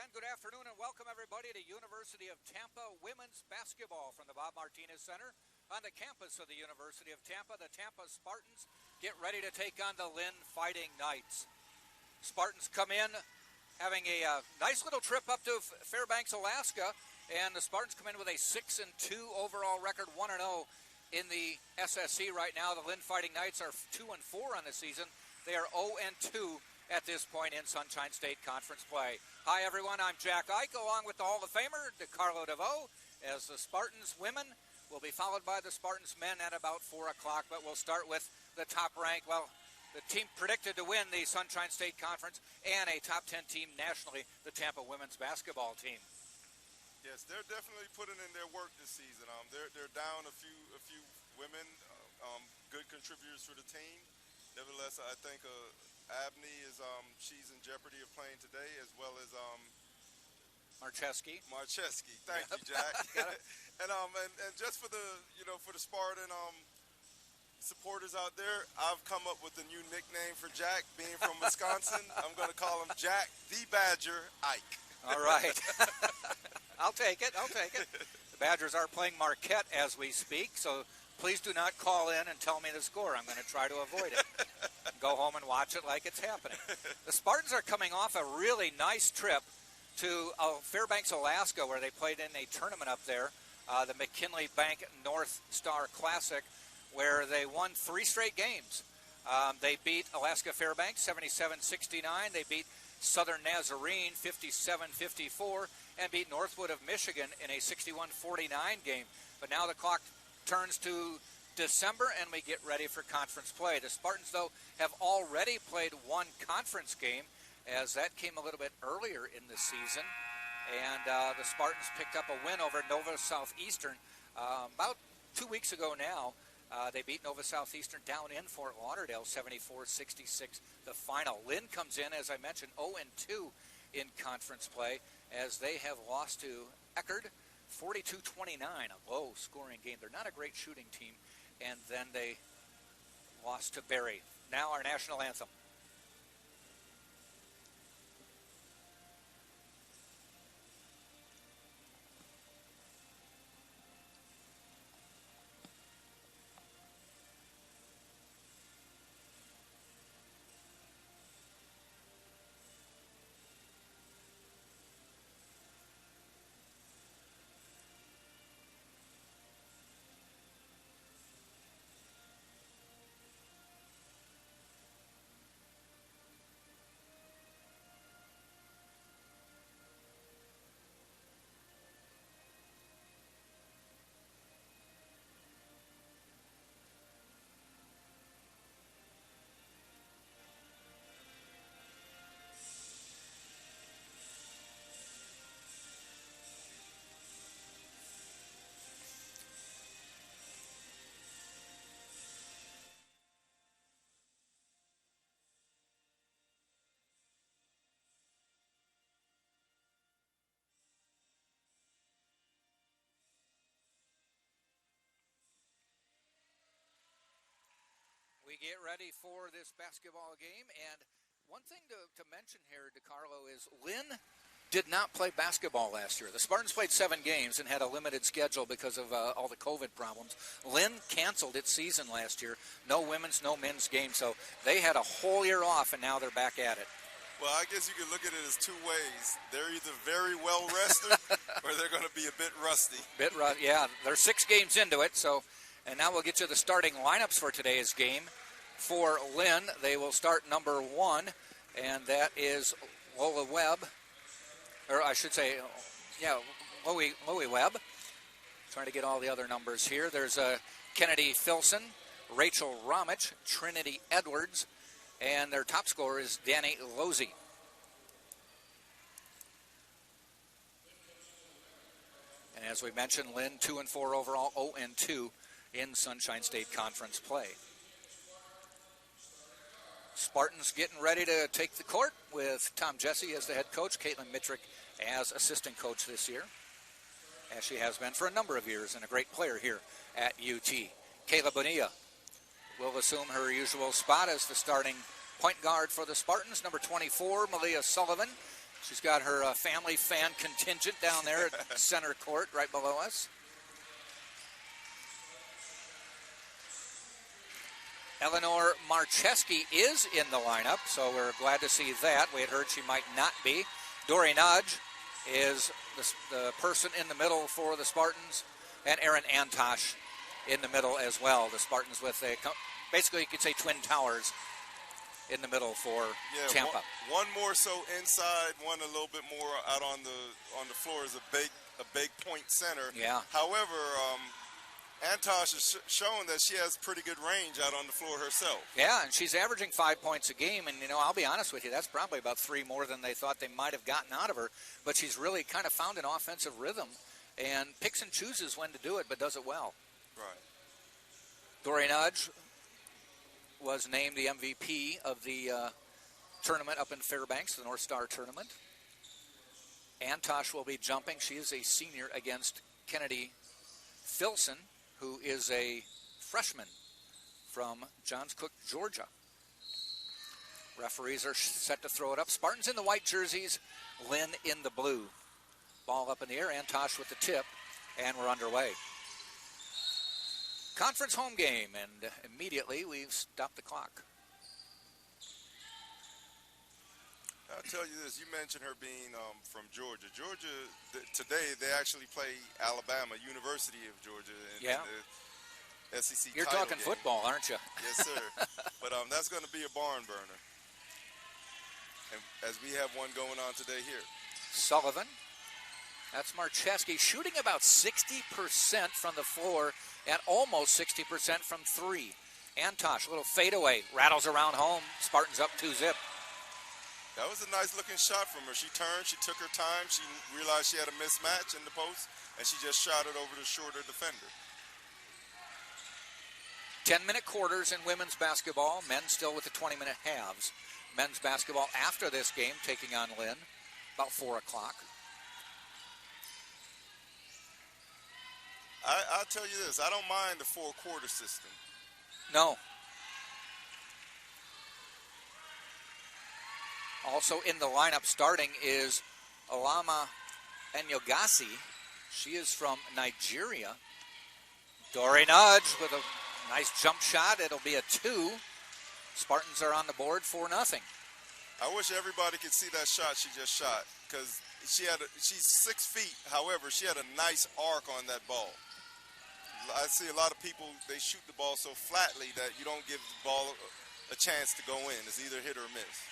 And good afternoon and welcome everybody to University of Tampa women's basketball from the Bob Martinez Center on the campus of the University of Tampa. The Tampa Spartans get ready to take on the Lynn Fighting Knights. Spartans come in having a nice little trip up to Fairbanks, Alaska, and the Spartans come in with a 6-2 overall record, 1-0 in the SSC right now. The Lynn Fighting Knights are 2-4 on the season. They are 0-2 at this point in Sunshine State Conference play. Hi everyone, I'm Jack Ike along with the Hall of Famer DeCarlo DeVoe, as the Spartans women will be followed by the Spartans men at about 4 o'clock, but we'll start with the top ranked, well, the team predicted to win the Sunshine State Conference and a top 10 team nationally, the Tampa women's basketball team. Yes, they're definitely putting in their work this season. They're down a few women, good contributors for the team. Nevertheless, I think Abney is she's in jeopardy of playing today, as well as Marcheski. Thank you, Jack. and just for the for the Spartan supporters out there, I've come up with a new nickname for Jack. Being from Wisconsin, I'm going to call him Jack the Badger Ike. All right. I'll take it. The Badgers are playing Marquette as we speak, so please do not call in and tell me the score. I'm going to try to avoid it. Go home and watch it like it's happening. The Spartans are coming off a really nice trip to Fairbanks, Alaska, where they played in a tournament up there, the McKinley Bank North Star Classic, where they won 3 straight games. They beat Alaska Fairbanks 77-69. They beat Southern Nazarene 57-54 and beat Northwood of Michigan in a 61-49 game. But now the clock turns to December and we get ready for conference play. The Spartans, though, have already played one conference game, as that came a little bit earlier in the season. And the Spartans picked up a win over Nova Southeastern about 2 weeks ago now. They beat Nova Southeastern down in Fort Lauderdale, 74-66, the final. Lynn comes in, as I mentioned, 0-2 in conference play, as they have lost to Eckerd, 42-29, a low-scoring game. They're not a great shooting team, and then they lost to Barry. Now our national anthem. We get ready for this basketball game, and one thing to mention here, DeCarlo, is Lynn did not play basketball last year. The Spartans played 7 games and had a limited schedule because of all the COVID problems. Lynn canceled its season last year. No women's, no men's games, so they had a whole year off, and now they're back at it. Well, I guess you could look at it as 2 ways. They're either very well rested or they're going to be a bit rusty. Yeah, they're 6 games into it, so, and now we'll get to the starting lineups for today's game. For Lynn, they will start number 1, and that is Lola Webb, or I should say, Loie Webb. Trying to get all the other numbers here. There's Kennedy Filson, Rachel Ramich, Trinity Edwards, and their top scorer is Danny Lozzi. And as we mentioned, Lynn 2-4 overall, 0-2 in Sunshine State Conference play. Spartans getting ready to take the court with Tom Jesse as the head coach, Caitlin Mitrick as assistant coach this year, as she has been for a number of years, and a great player here at UT. Kayla Bonilla will assume her usual spot as the starting point guard for the Spartans. Number 24, Malia Sullivan, She's got her family fan contingent down there at center court right below us. Eleanor Marcheski is in the lineup, so we're glad to see that. We had heard she might not be. Dory Nudge is the person in the middle for the Spartans, and Erin Antosh in the middle as well. The Spartans with basically you could say twin towers in the middle for Tampa. One more so inside, one a little bit more out on the floor is a big point center. Yeah. However, Antosh is showing that she has pretty good range out on the floor herself. Yeah, and she's averaging 5 points a game, and, I'll be honest with you, that's probably about 3 more than they thought they might have gotten out of her, but she's really kind of found an offensive rhythm and picks and chooses when to do it, but does it well. Right. Dory Nudge was named the MVP of the tournament up in Fairbanks, the North Star tournament. Antosh will be jumping. She is a senior against Kennedy Filson, who is a freshman from Johns Cook, Georgia. Referees are set to throw it up. Spartans in the white jerseys, Lynn in the blue. Ball up in the air, Antosh with the tip, and we're underway. Conference home game, and immediately we've stopped the clock. I'll tell you this, you mentioned her being from Georgia. Georgia, today they actually play Alabama, University of Georgia in the SEC You're title talking game. Football, aren't you? Yes, sir. But that's going to be a barn burner. And as we have one going on today here. Sullivan. That's Marcheski shooting about 60% from the floor and almost 60% from 3. Antosh, a little fadeaway, rattles around home. Spartans up 2-zip. That was a nice looking shot from her. She turned, she took her time, she realized she had a mismatch in the post, and she just shot it over the shorter defender. 10-minute quarters in women's basketball. Men still with the 20-minute halves. Men's basketball after this game taking on Lynn about 4 o'clock. I'll tell you this, I don't mind the 4-quarter system. No. Also in the lineup starting is Alama Enyogasi. She is from Nigeria. Dory Nudge with a nice jump shot. It'll be a 2. Spartans are on the board 4-0. I wish everybody could see that shot she just shot, because she's 6 feet. However, she had a nice arc on that ball. I see a lot of people, they shoot the ball so flatly that you don't give the ball a chance to go in. It's either hit or miss.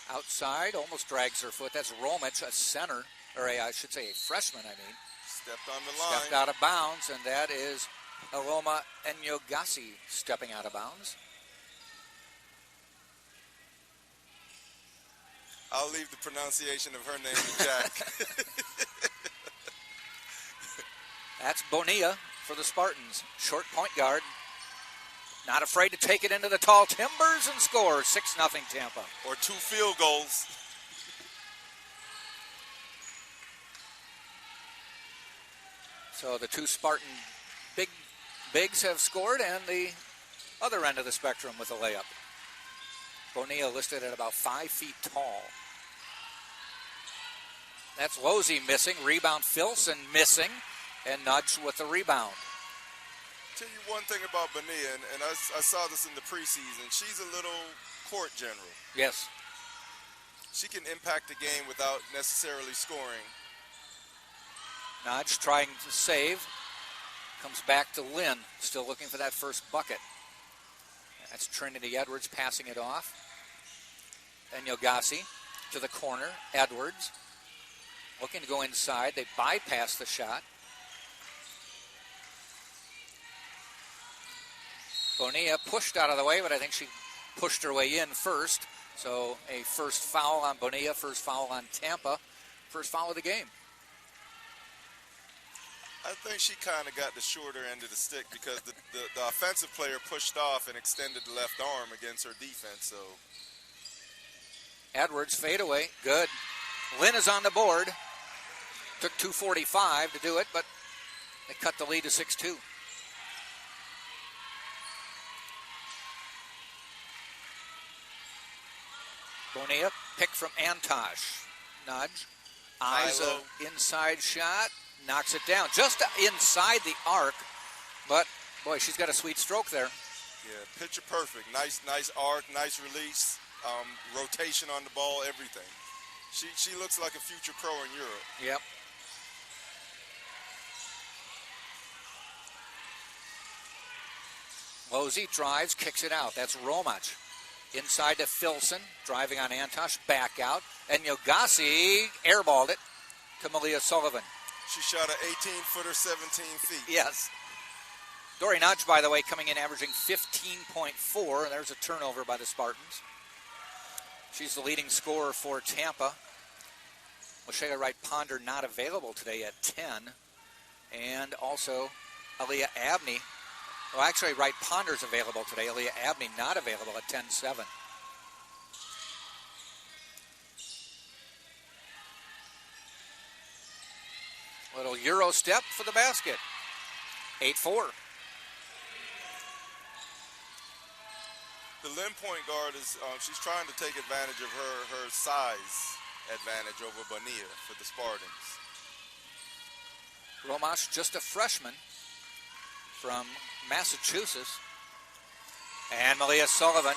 Outside, almost drags her foot. That's Romich, a center, or I should say a freshman, Stepped on the line. Stepped out of bounds, and that is Aloma Enyogasi stepping out of bounds. I'll leave the pronunciation of her name to Jack. That's Bonilla for the Spartans. Short point guard. Not afraid to take it into the tall timbers and score. 6-0 Tampa. Or 2 field goals. So the 2 Spartan bigs have scored, and the other end of the spectrum with a layup. Bonilla listed at about 5 feet tall. That's Losey missing. Rebound Filson missing. And Nudge with the rebound. Tell you one thing about Bonilla, and I saw this in the preseason. She's a little court general. Yes. She can impact the game without necessarily scoring. Nudge trying to save. Comes back to Lynn, still looking for that first bucket. That's Trinity Edwards passing it off. And Yogasi to the corner. Edwards looking to go inside. They bypass the shot. Bonilla pushed out of the way, but I think she pushed her way in first. So a first foul on Bonilla, first foul on Tampa, first foul of the game. I think she kind of got the shorter end of the stick because the offensive player pushed off and extended the left arm against her defense. So Edwards fadeaway, good. Lynn is on the board. Took 2:45 to do it, but they cut the lead to 6-2. Bonilla, pick from Antosh. Nudge. Eyes High-low. a inside shot. Knocks it down. Just inside the arc. But, boy, she's got a sweet stroke there. Yeah, picture perfect. Nice arc, nice release, rotation on the ball, everything. She looks like a future pro in Europe. Yep. Losey drives, kicks it out. That's Romach. Inside to Filson, driving on Antosh, back out. And Yogasi airballed it to Malia Sullivan. She shot an 18-footer, 17 feet. Yes. Dory Nudge, by the way, coming in averaging 15.4. And there's a turnover by the Spartans. She's the leading scorer for Tampa. Lashayla Wright-Ponder not available today at 10. And also Aaliyah Abney. Well, actually, Wright-Ponder's available today. Aaliyah Abney not available at 10-7. Little Euro step for the basket. 8-4. The Lynn point guard is she's trying to take advantage of her size advantage over Bonilla for the Spartans. Romach, just a freshman from Massachusetts. And Malia Sullivan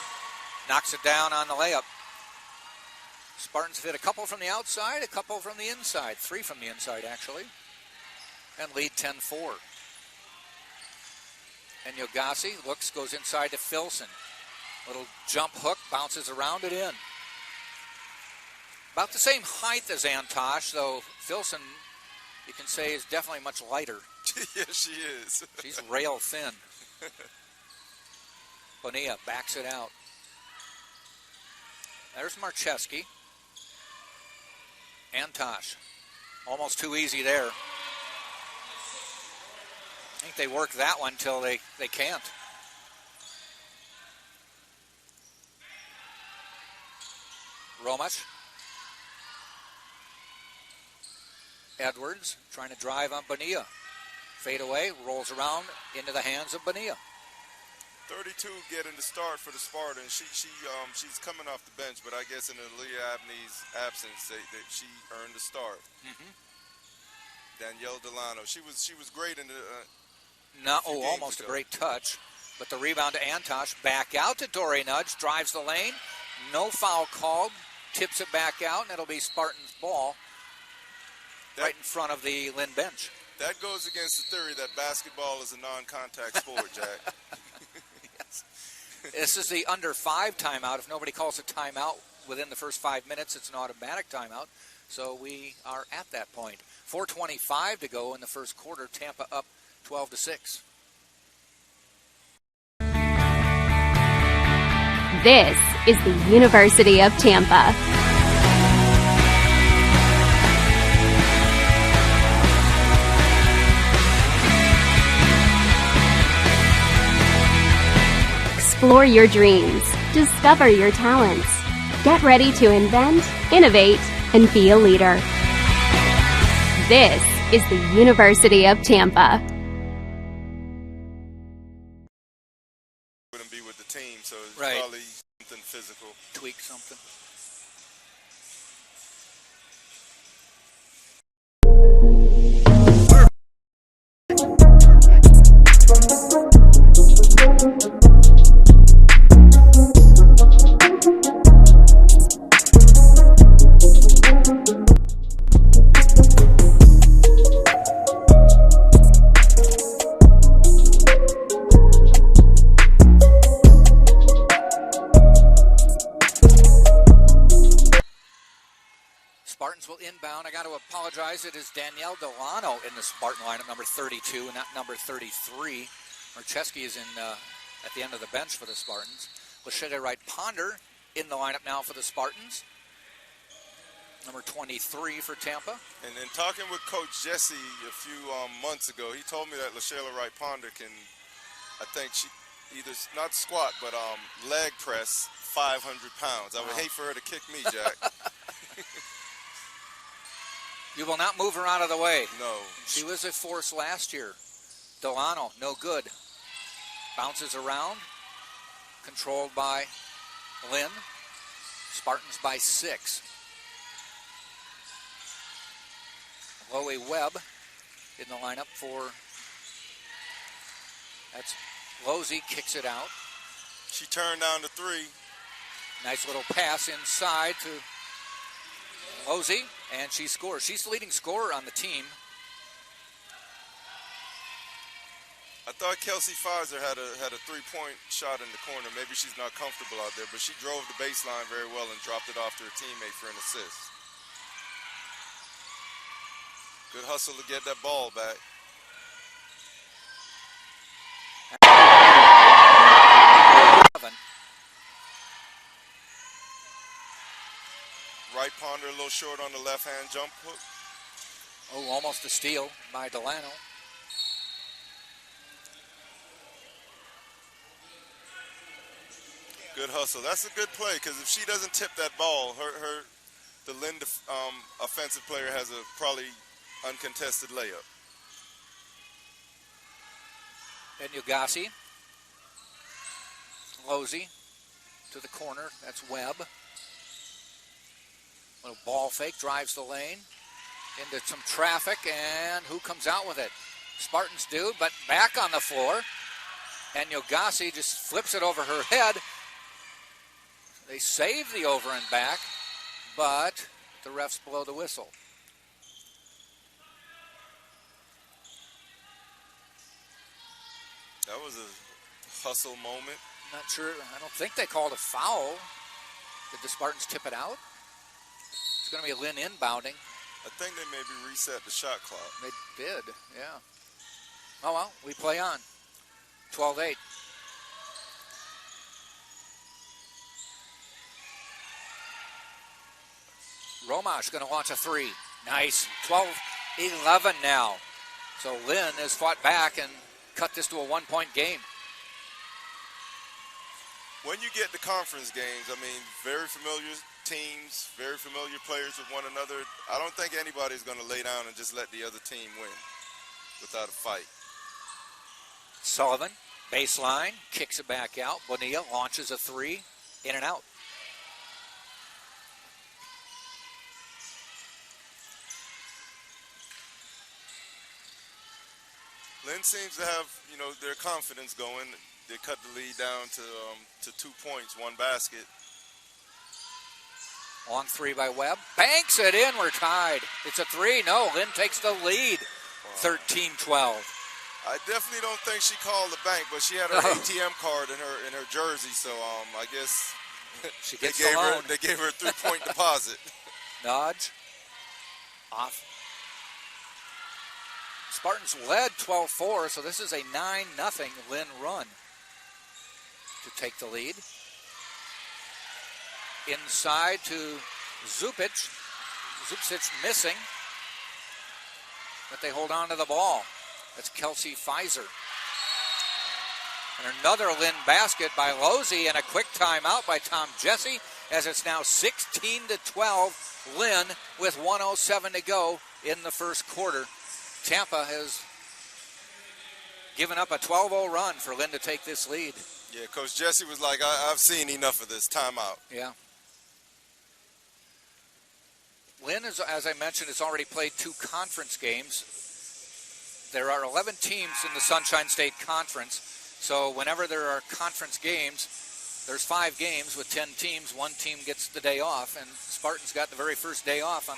knocks it down on the layup. Spartans hit a couple from the outside, a couple from the inside. 3 from the inside, actually. And lead 10-4. And Yogasi looks, goes inside to Filson. Little jump hook, bounces around it in. About the same height as Antosh, though Filson, you can say, is definitely much lighter. Yes, she is. She's rail thin. Bonilla backs it out. There's Marcheski. Antosh. Almost too easy there. I think they work that one till they can't. Romach. Edwards trying to drive on Bonilla. Fade away, rolls around into the hands of Bonilla. 32 getting the start for the Spartans. She's coming off the bench, but I guess in Aaliyah Abney's absence, she earned the start. Mm-hmm. Danielle Delano, she was great in the. Almost a great touch, but the rebound to Antosh. Back out to Dory Nudge, drives the lane. No foul called. Tips it back out, and it'll be Spartans' ball right in front of the Lynn bench. That goes against the theory that basketball is a non-contact sport, Jack. Yes. This is the under 5 timeout. If nobody calls a timeout within the first 5 minutes, it's an automatic timeout. So we are at that point. 4:25 to go in the first quarter. Tampa up 12-6. This is the University of Tampa. Explore your dreams. Discover your talents. Get ready to invent, innovate, and be a leader. This is the University of Tampa. Wouldn't be with the team, so it's Right. probably something physical. Tweak something. Spartans will inbound. I got to apologize. It is Danielle Delano in the Spartan lineup, number 32, and not number 33. Marcheski is in at the end of the bench for the Spartans. Lashayla Wright-Ponder in the lineup now for the Spartans. Number 23 for Tampa. And in talking with Coach Jesse a few months ago, he told me that Lashayla Wright-Ponder can, I think she either not squat, but leg press 500 pounds. I would hate for her to kick me, Jack. You will not move her out of the way. No. She was a force last year. Delano, no good. Bounces around. Controlled by Lynn. Spartans by 6. Chloe Webb in the lineup for, that's Losey, kicks it out. She turned down the three. Nice little pass inside to Losey, and she scores. She's the leading scorer on the team. I thought Kelsey Pfizer had a three-point shot in the corner. Maybe she's not comfortable out there, but she drove the baseline very well and dropped it off to her teammate for an assist. Good hustle to get that ball back. Right ponder a little short on the left-hand jump hook. Oh, almost a steal by Delano. Good hustle. That's a good play because if she doesn't tip that ball, the Lynn offensive player has a probably uncontested layup. And Yugasi. Losey to the corner. That's Webb. Little ball fake, drives the lane into some traffic, and who comes out with it? Spartans do, but back on the floor. And Yugasi just flips it over her head. They save the over and back, but the refs blow the whistle. That was a hustle moment. Not sure. I don't think they called a foul. Did the Spartans tip it out? It's going to be Lynn inbounding. I think they maybe reset the shot clock. They did, yeah. Oh, well, we play on. 12-8. Romash going to launch a three. Nice. 12-11 now. So Lynn has fought back and cut this to a one-point game. When you get to conference games, I mean, very familiar teams, very familiar players with one another. I don't think anybody's going to lay down and just let the other team win without a fight. Sullivan, baseline, kicks it back out. Bonilla launches a three, in and out. Lynn seems to have, their confidence going. They cut the lead down to 2 points, one basket. Long three by Webb. Banks it in. We're tied. It's a three. No, Lynn takes the lead. 13-12. I definitely don't think she called the bank, but she had her ATM card in her jersey, so I guess she gets the loan. They gave her a 3-point deposit. Dodge. Off. Spartans led 12-4, so this is a 9-0 Lynn run to take the lead. Inside to Zupic. Zupic missing, but they hold on to the ball. That's Kelsey Pfizer. And another Lynn basket by Losey, and a quick timeout by Tom Jesse, as it's now 16-12 Lynn with 1:07 to go in the first quarter. Tampa has given up a 12-0 run for Lynn to take this lead. Yeah, Coach Jesse was like, I've seen enough of this. Timeout. Yeah. Lynn, as I mentioned, has already played 2 conference games. There are 11 teams in the Sunshine State Conference, so whenever there are conference games, there's 5 games with 10 teams. One team gets the day off, and Spartans got the very first day off on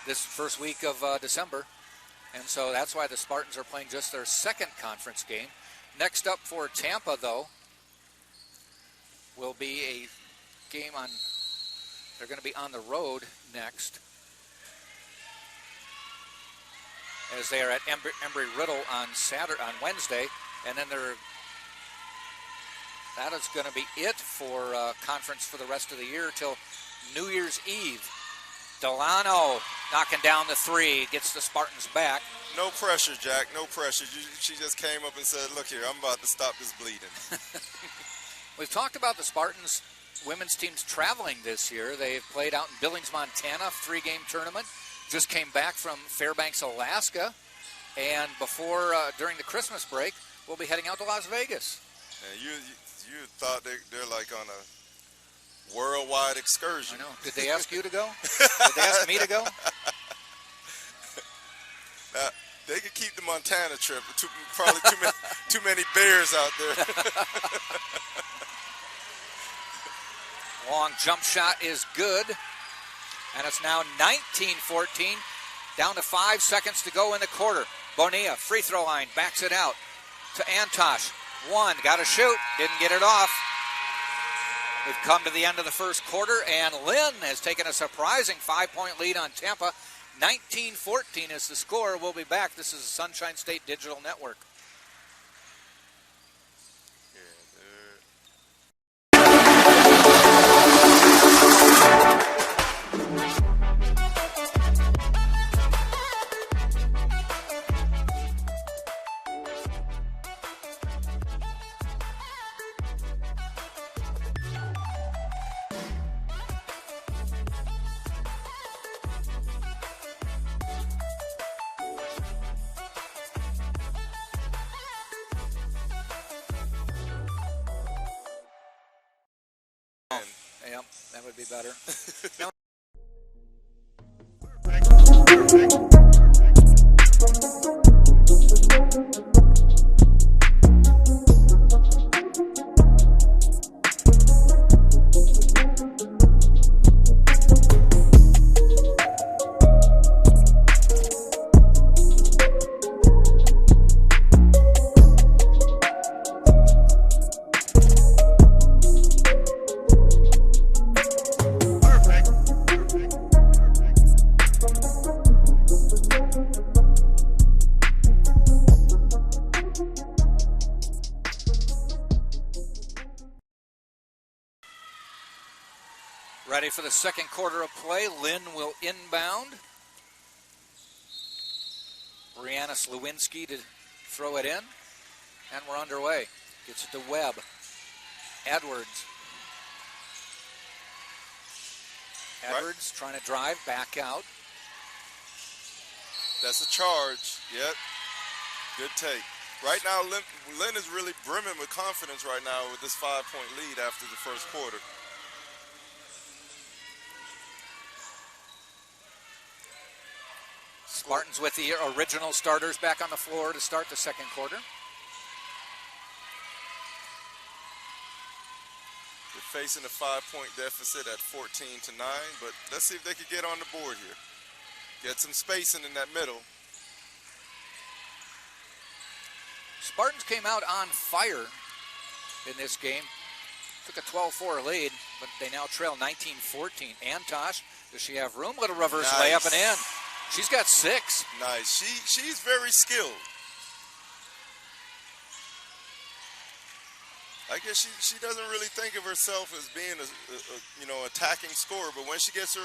this first week of December. And so that's why the Spartans are playing just their second conference game. Next up for Tampa, though, will be a game on, they're going to be on the road next, as they are at Embry-Riddle on Wednesday. And then that is going to be it for conference for the rest of the year till New Year's Eve. Delano knocking down the three, gets the Spartans back. No pressure, Jack, no pressure. She just came up and said, look here, I'm about to stop this bleeding. We've talked about the Spartans women's teams traveling this year. They've played out in Billings, Montana, 3-game tournament. Just came back from Fairbanks, Alaska. And during the Christmas break, we'll be heading out to Las Vegas. And you thought they're like on a worldwide excursion. I know. Did they ask you to go? Did they ask me to go? They could keep the Montana trip. Probably too many bears out there. Long jump shot is good. And it's now 19-14. Down to 5 seconds to go in the quarter. Bonilla, free throw line, backs it out to Antosh. One, got to shoot, didn't get it off. We've come to the end of the first quarter, and Lynn has taken a surprising 5-point lead on Tampa. 19-14 is the score. We'll be back. This is the Sunshine State Digital Network. Yep, that would be better. Ready for the second quarter of play. Lynn will inbound. Brianna Slewinski to throw it in. And we're underway. Gets it to Webb. Edwards. Edwards trying to drive, back out. That's a charge. Yep. Good take. Right now, Lynn is really brimming with confidence right now with this 5-point lead after the first quarter. Spartans with the original starters back on the floor to start the second quarter. They're facing a 5-point deficit at 14-9, but let's see if they can get on the board here. Get some spacing in that middle. Spartans came out on fire in this game. Took a 12-4 lead, but they now trail 19-14. Antosh, does she have room? Little reverse layup and in. She's got 6. Nice. She's very skilled. I guess she doesn't really think of herself as being a attacking scorer, but when she gets her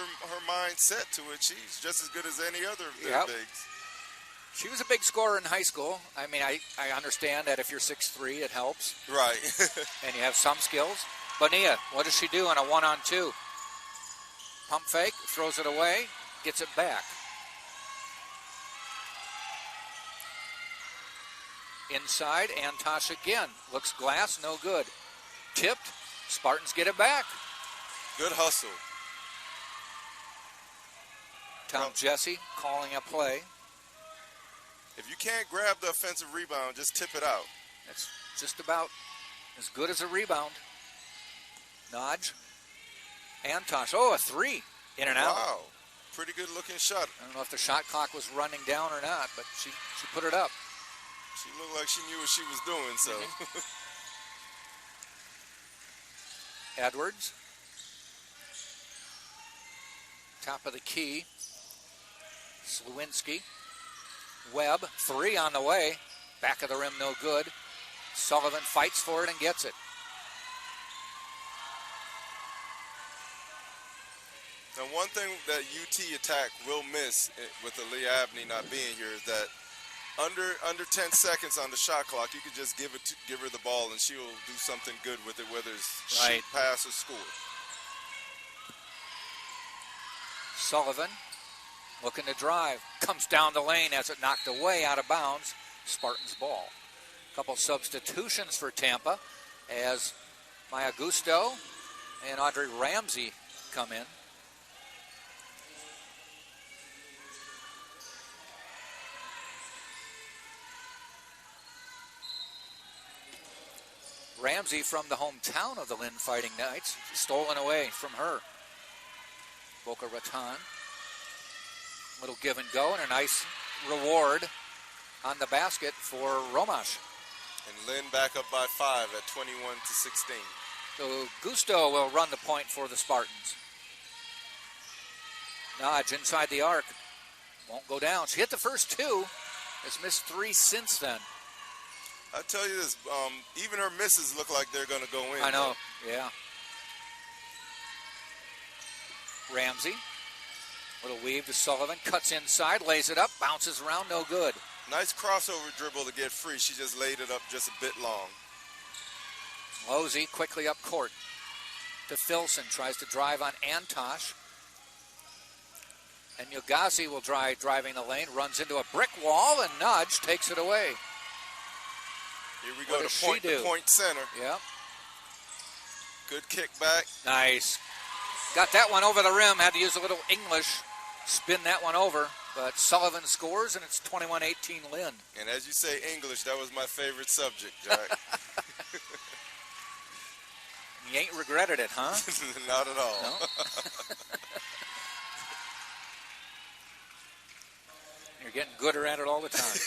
mind set to it, she's just as good as any other of their bigs. She was a big scorer in high school. I mean, I understand that if you're 6'3", it helps. Right. And you have some skills. Bonilla, what does she do on a 1-on-2? Pump fake, throws it away, gets it back. Inside, Antosh again. Looks glass, no good. Tipped, Spartans get it back. Good hustle. Tom Jesse calling a play. If you can't grab the offensive rebound, just tip it out. That's just about as good as a rebound. Nodge. Antosh, a 3. In and out. Wow. Pretty good looking shot. I don't know if the shot clock was running down or not, but she put it up. She looked like she knew what she was doing, so. Edwards. Top of the key. Slewinski. Webb, 3 on the way. Back of the rim, no good. Sullivan fights for it and gets it. Now, one thing that UT attack will miss with Aaliyah Abney not being here is that under 10 seconds on the shot clock, you could just give her the ball and she'll do something good with it, whether it's shoot, pass, or score. Sullivan looking to drive, comes down the lane as it knocked away out of bounds. Spartans ball. A couple substitutions for Tampa as Maya Gusto and Audrey Ramsey come in. Ramsey from the hometown of the Lynn Fighting Knights. Stolen away from her. Boca Raton. Little give and go and a nice reward on the basket for Romash. And Lynn back up by 5 at 21-16. So Gusto will run the point for the Spartans. Nodge inside the arc. Won't go down. She hit the first 2. Has missed 3 since then. I tell you this, even her misses look like they're going to go in. I know, yeah. Ramsey. Little weave to Sullivan. Cuts inside, lays it up, bounces around, no good. Nice crossover dribble to get free. She just laid it up just a bit long. Losey quickly up court to Filson. Tries to drive on Antosh. And Yogasi will try driving the lane. Runs into a brick wall, and Nudge takes it away. Here we go to point center. Yep. Good kick back. Nice. Got that one over the rim. Had to use a little English. Spin that one over. But Sullivan scores, and it's 21-18 Lynn. And as you say English, that was my favorite subject, Jack. You ain't regretted it, huh? Not at all. No? You're getting gooder at it all the time.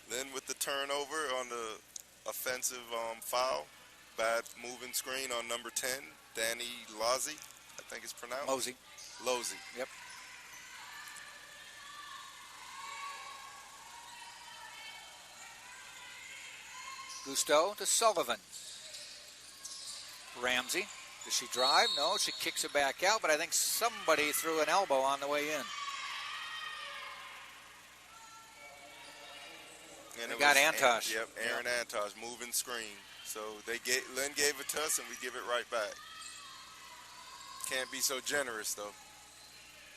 Then with the turnover on the offensive foul, bad moving screen on number 10, Danny Lozzi, I think it's pronounced. Mosey. Lozzi. Yep. Gusto to Sullivan. Ramsey. Does she drive? No, she kicks it back out, but I think somebody threw an elbow on the way in. And we got Antosh. Yep, Aaron Antosh, moving screen. So Lynn gave it to us, and we give it right back. Can't be so generous, though.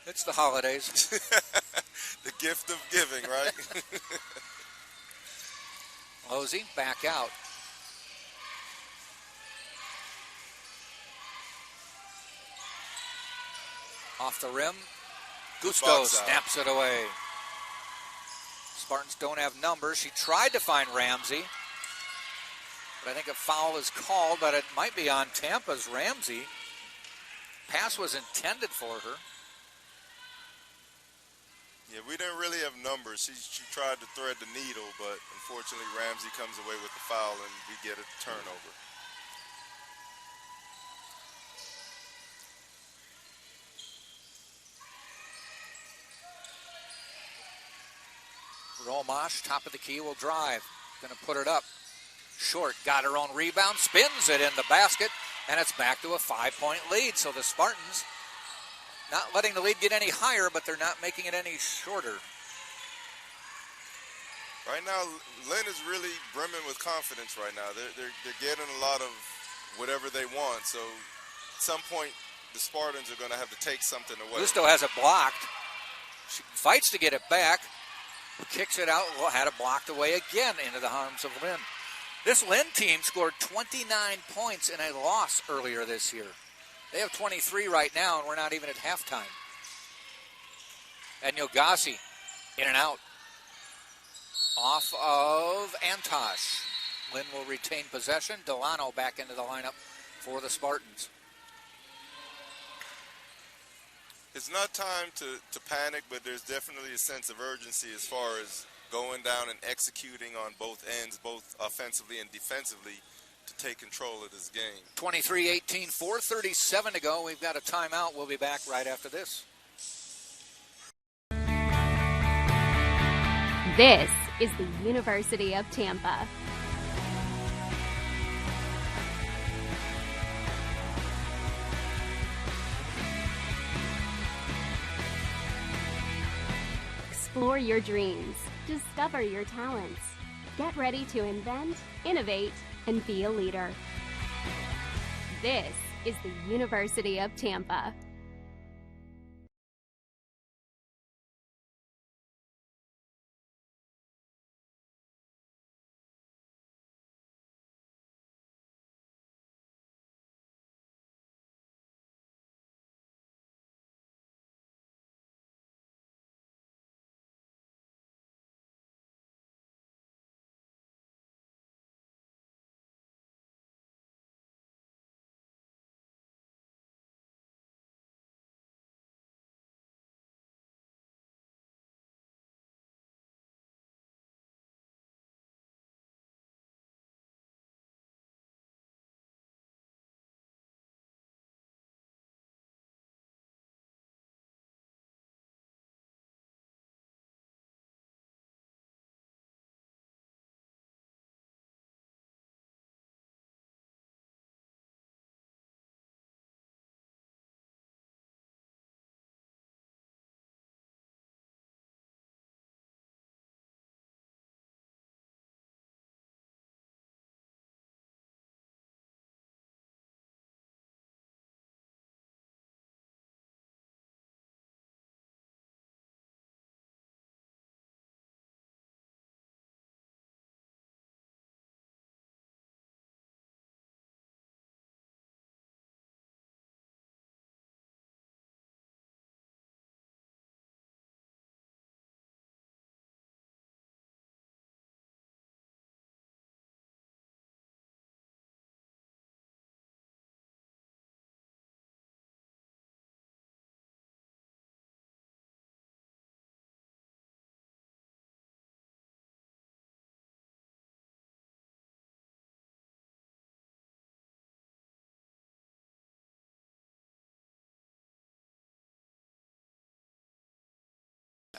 It's the holidays. The gift of giving, right? Losey back out. Off the rim. Gusto snaps it away. Spartans don't have numbers. She tried to find Ramsey, but I think a foul is called, but it might be on Tampa's Ramsey. Pass was intended for her. Yeah, we didn't really have numbers. She tried to thread the needle, but unfortunately Ramsey comes away with the foul and we get a turnover. Romash, top of the key, will drive. Going to put it up. Short, got her own rebound, spins it in the basket, and it's back to a 5-point lead. So the Spartans not letting the lead get any higher, but they're not making it any shorter. Right now, Lynn is really brimming with confidence right now. They're getting a lot of whatever they want. So at some point, the Spartans are going to have to take something away. Gusto has it blocked. She fights to get it back. Kicks it out, had it blocked away again into the arms of Lynn. This Lynn team scored 29 points in a loss earlier this year. They have 23 right now, and we're not even at halftime. And Yogasi in and out. Off of Antosh. Lynn will retain possession. Delano back into the lineup for the Spartans. It's not time to panic, but there's definitely a sense of urgency as far as going down and executing on both ends, both offensively and defensively, to take control of this game. 23-18, 4:37 to go. We've got a timeout. We'll be back right after this. This is the University of Tampa. Explore your dreams. Discover your talents. Get ready to invent, innovate, and be a leader. This is the University of Tampa.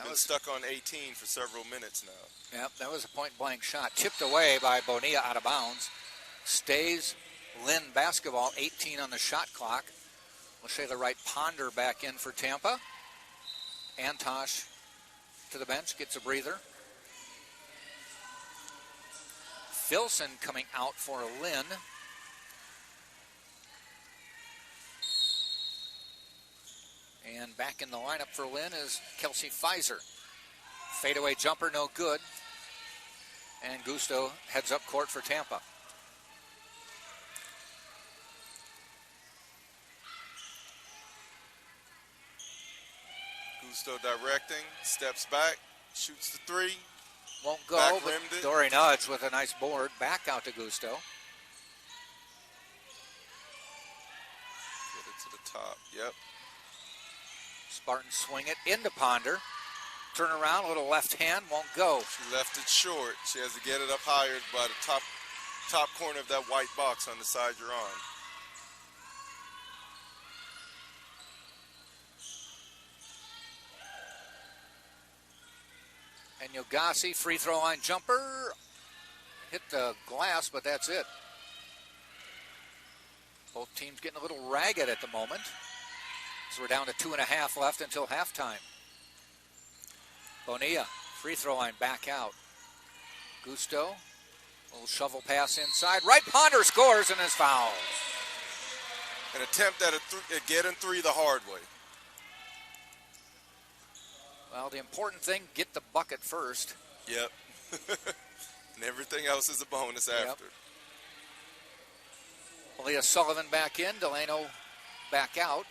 Been stuck on 18 for several minutes now. Yep, that was a point-blank shot. Tipped away by Bonilla out of bounds. Stays Lynn basketball, 18 on the shot clock. Shayla Wright Ponder back in for Tampa. Antosh to the bench, gets a breather. Filson coming out for Lynn. And back in the lineup for Lynn is Kelsey Pfizer. Fadeaway jumper, no good. And Gusto heads up court for Tampa. Gusto directing, steps back, shoots the three. Won't go, back but rimmed it. Dory Nudge with a nice board. Back out to Gusto. Get it to the top, yep. Spartans swing it into Ponder. Turn around, a little left hand, won't go. She left it short. She has to get it up higher by the top corner of that white box on the side you're on. And Yogasi, free throw line jumper. Hit the glass, but that's it. Both teams getting a little ragged at the moment. So we're down to 2.5 left until halftime. Bonilla, free throw line back out. Gusto, little shovel pass inside. Right Ponder scores and is fouled. An attempt at getting three the hard way. Well, the important thing, get the bucket first. Yep. And everything else is a bonus after. Aaliyah Sullivan back in, Delano back out.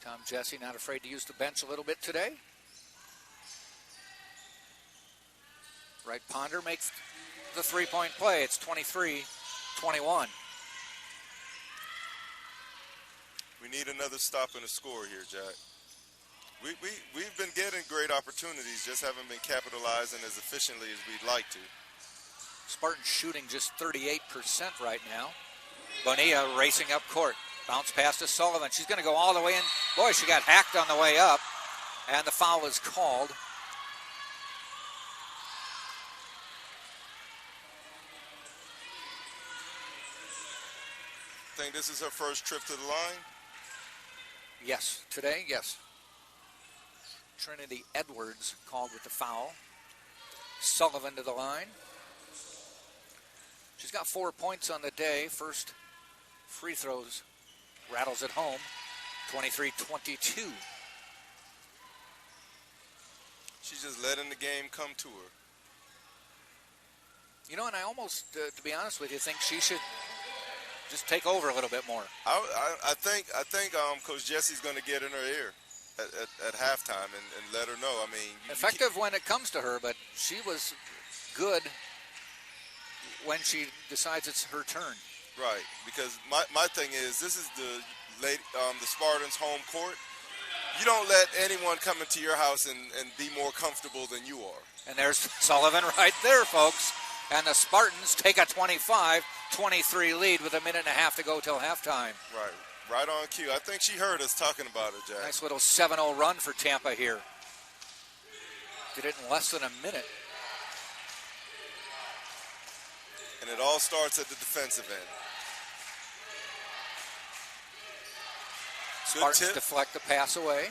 Tom Jesse not afraid to use the bench a little bit today. Right Ponder makes the three-point play. It's 23-21. We need another stop and a score here, Jack. We've been getting great opportunities, just haven't been capitalizing as efficiently as we'd like to. Spartans shooting just 38% right now. Bonilla racing up court. Bounce pass to Sullivan. She's going to go all the way in. Boy, she got hacked on the way up. And the foul is called. Think this is her first trip to the line? Yes, today, yes. Trinity Edwards called with the foul. Sullivan to the line. She's got 4 points on the day. First free throws rattles at home. 23-22. She's just letting the game come to her. You know, and I almost, to be honest with you, think she should just take over a little bit more. I think Coach Jesse's going to get in her ear at halftime and let her know. I mean, effective when it comes to her, but she was good when she decides it's her turn. Right, because my thing is, this is the Spartans' home court. You don't let anyone come into your house and be more comfortable than you are. And there's Sullivan right there, folks. And the Spartans take a 25-23 lead with 1.5 minutes to go till halftime. Right on cue. I think she heard us talking about it, Jack. Nice little 7-0 run for Tampa here. Did it in less than a minute. And it all starts at the defensive end. Spartans deflect the pass away.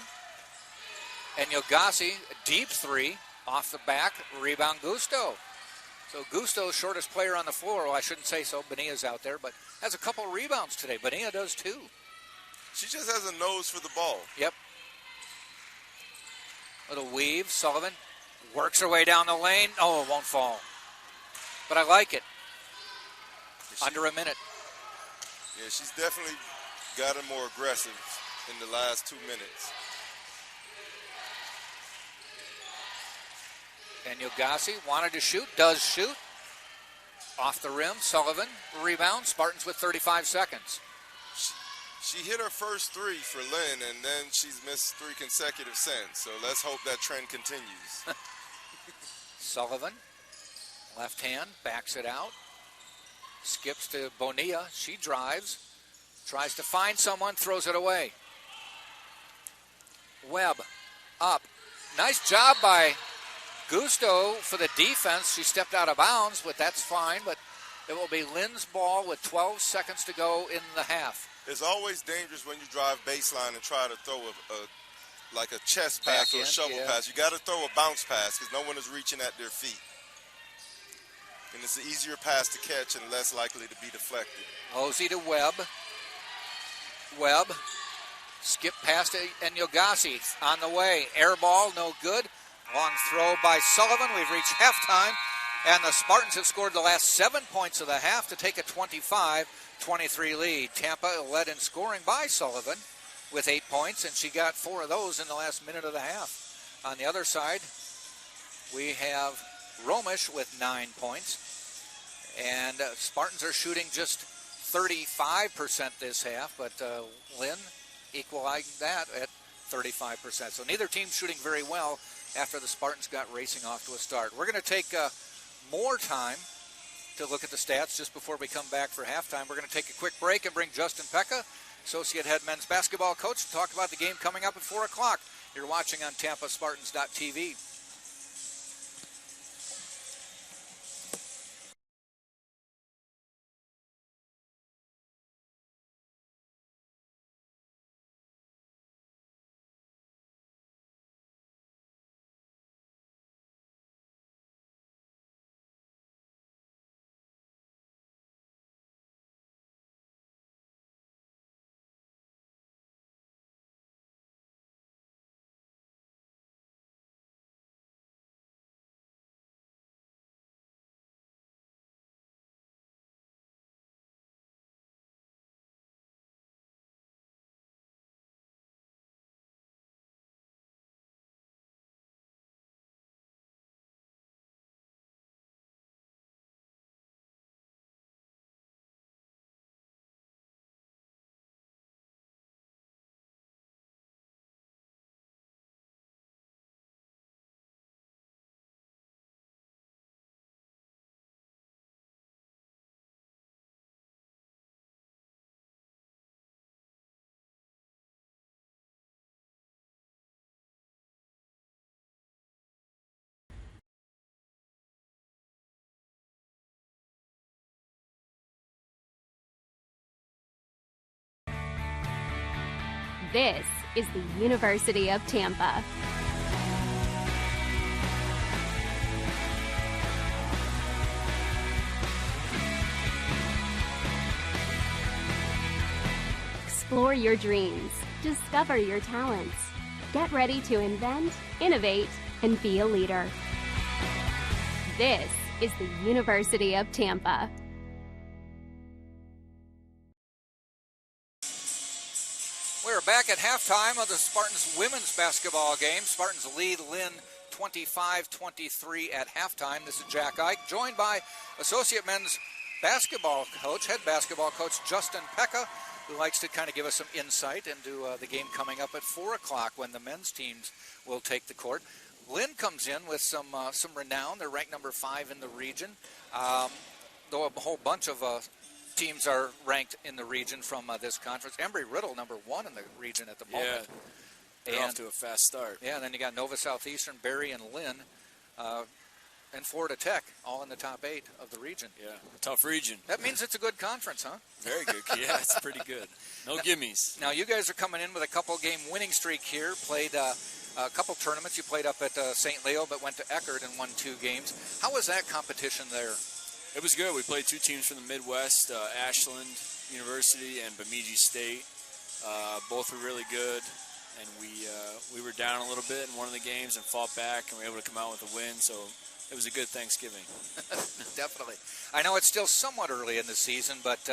And Yogasi, deep three, off the back, rebound Gusto. So Gusto's shortest player on the floor. Well, I shouldn't say so. Bonilla's out there, but has a couple of rebounds today. Bonilla does too. She just has a nose for the ball. Yep. Little weave. Sullivan works her way down the lane. Oh, it won't fall. But I like it. Under a minute. Yeah, she's definitely gotten more aggressive in the last 2 minutes. And Yogasi wanted to shoot, does shoot. Off the rim, Sullivan, rebound, Spartans with 35 seconds. She hit her first three for Lynn, and then she's missed 3 consecutive since. So let's hope that trend continues. Sullivan, left hand, backs it out. Skips to Bonilla, she drives. Tries to find someone, throws it away. Webb, up, Nice job by Gusto for the defense. She stepped out of bounds, but that's fine. But it will be Lynn's ball with 12 seconds to go in the half. It's always dangerous when you drive baseline and try to throw like a chest pass or a shovel pass. You got to throw a bounce pass because no one is reaching at their feet. And it's an easier pass to catch and less likely to be deflected. Hosey to Webb. Webb. Skip past and Yogasi on the way. Air ball, no good. Long throw by Sullivan. We've reached halftime. And the Spartans have scored the last 7 points of the half to take a 25-23 lead. Tampa led in scoring by Sullivan with 8 points, and she got 4 of those in the last minute of the half. On the other side, we have Romish with 9 points. And Spartans are shooting just 35% this half, but Lynn equalized that at 35%. So neither team's shooting very well after the Spartans got racing off to a start. We're going to take more time to look at the stats just before we come back for halftime. We're going to take a quick break and bring Justin Pekka, Associate Head Men's Basketball Coach, to talk about the game coming up at 4 o'clock. You're watching on TampaSpartans.tv. This is the University of Tampa. Explore your dreams. Discover your talents. Get ready to invent, innovate, and be a leader. This is the University of Tampa. We're back at halftime of the Spartans women's basketball game. Spartans lead Lynn 25-23 at halftime. This is Jack Ike, joined by Associate Men's Basketball Coach, Head Basketball Coach Justin Pekka, who likes to kind of give us some insight into the game coming up at 4 o'clock when the men's teams will take the court. Lynn comes in with some renown. They're ranked number 5 in the region, though a whole bunch of teams are ranked in the region from this conference. Embry-Riddle, number 1 in the region at the moment. Yeah, they're off to a fast start. Yeah, and then you got Nova Southeastern, Berry, and Lynn, and Florida Tech, all in the top 8 of the region. Yeah, tough region. That means it's a good conference, huh? Very good. Yeah, it's pretty good. No gimmies. Now, you guys are coming in with a couple-game winning streak here. Played a couple tournaments. You played up at St. Leo, but went to Eckerd and won 2 games. How was that competition there? It was good. We played 2 teams from the Midwest, Ashland University and Bemidji State. Both were really good, and we were down a little bit in one of the games and fought back, and we were able to come out with a win, so it was a good Thanksgiving. Definitely. I know it's still somewhat early in the season, but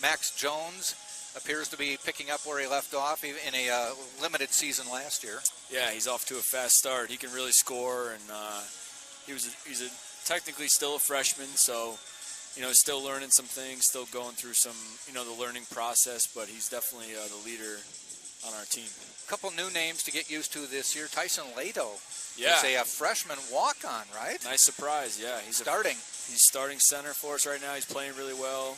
Max Jones appears to be picking up where he left off in a limited season last year. Yeah, he's off to a fast start. He can really score, and he's technically still a freshman, so still learning some things, still going through some the learning process, but he's definitely the leader on our team. A couple new names to get used to this year. Tyson Lato is a freshman walk-on, right? Nice surprise. Yeah, he's starting center for us right now. He's playing really well.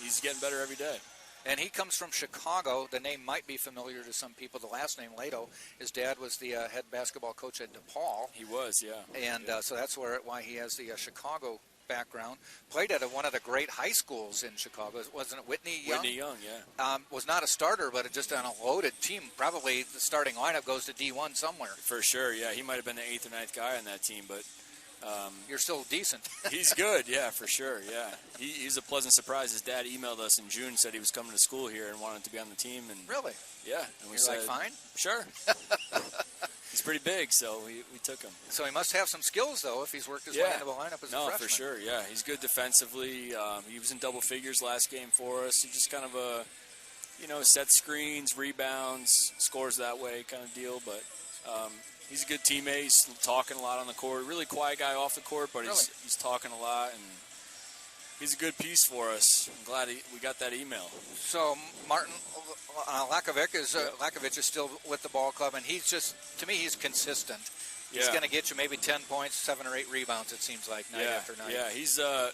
He's getting better every day. And he comes from Chicago. The name might be familiar to some people. The last name, Lato. His dad was the head basketball coach at DePaul. He was, yeah. And so that's why he has the Chicago background. Played at one of the great high schools in Chicago. Wasn't it Whitney Young? Whitney Young, yeah. Was not a starter, but just on a loaded team. Probably the starting lineup goes to D1 somewhere. For sure, yeah. He might have been the 8th or 9th guy on that team, but you're still decent. he's good, yeah, for sure, yeah. He's a pleasant surprise. His dad emailed us in June, said he was coming to school here and wanted to be on the team. And really? Yeah. And we You're said, like, fine? Sure. He's pretty big, so we took him. So he must have some skills, though, if he's worked his way into the lineup as a freshman. No, for sure, yeah. He's good defensively. He was in double figures last game for us. He's just kind of set screens, rebounds, scores that way kind of deal. But he's a good teammate. He's talking a lot on the court. Really quiet guy off the court, but he's talking a lot, and he's a good piece for us. I'm glad we got that email. So Martin Lakovic is still with the ball club, and he's just, to me, he's consistent. He's going to get you maybe 10 points, 7 or 8 rebounds, it seems like, night after night. Yeah, he's the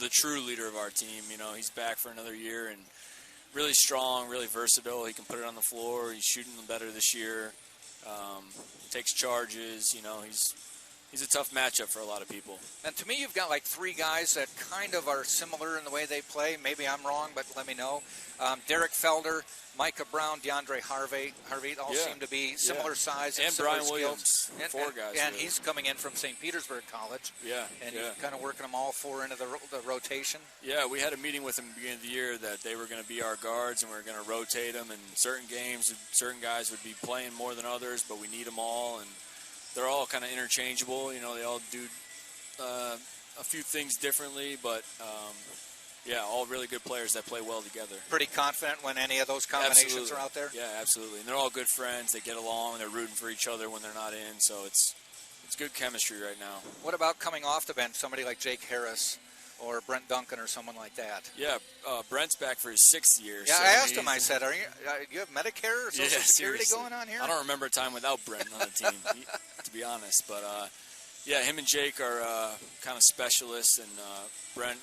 true leader of our team. He's back for another year and really strong, really versatile. He can put it on the floor. He's shooting better this year. Takes charges. He's a tough matchup for a lot of people. And to me, you've got like 3 guys that kind of are similar in the way they play. Maybe I'm wrong, but let me know. Derek Felder, Micah Brown, DeAndre Harvey all seem to be similar size and similar Brian skills. Williams, 4 guys. And he's coming in from St. Petersburg College. Yeah. And you're kind of working them all 4 into the rotation. Yeah, we had a meeting with them at the beginning of the year that they were going to be our guards and we were going to rotate them. And certain games, certain guys would be playing more than others, but we need them all. And they're all kind of interchangeable. They all do a few things differently, but all really good players that play well together. Pretty confident when any of those combinations are out there? Yeah, absolutely. And they're all good friends. They get along. They're rooting for each other when they're not in, so it's good chemistry right now. What about coming off the bench, somebody like Jake Harris or Brent Duncan or someone like that? Yeah, Brent's back for his 6th year. Yeah, so I asked him, I said, do you have Medicare or Social Security seriously. going on here? I don't remember a time without Brent on the team, to be honest. But, him and Jake are kind of specialists, and Brent,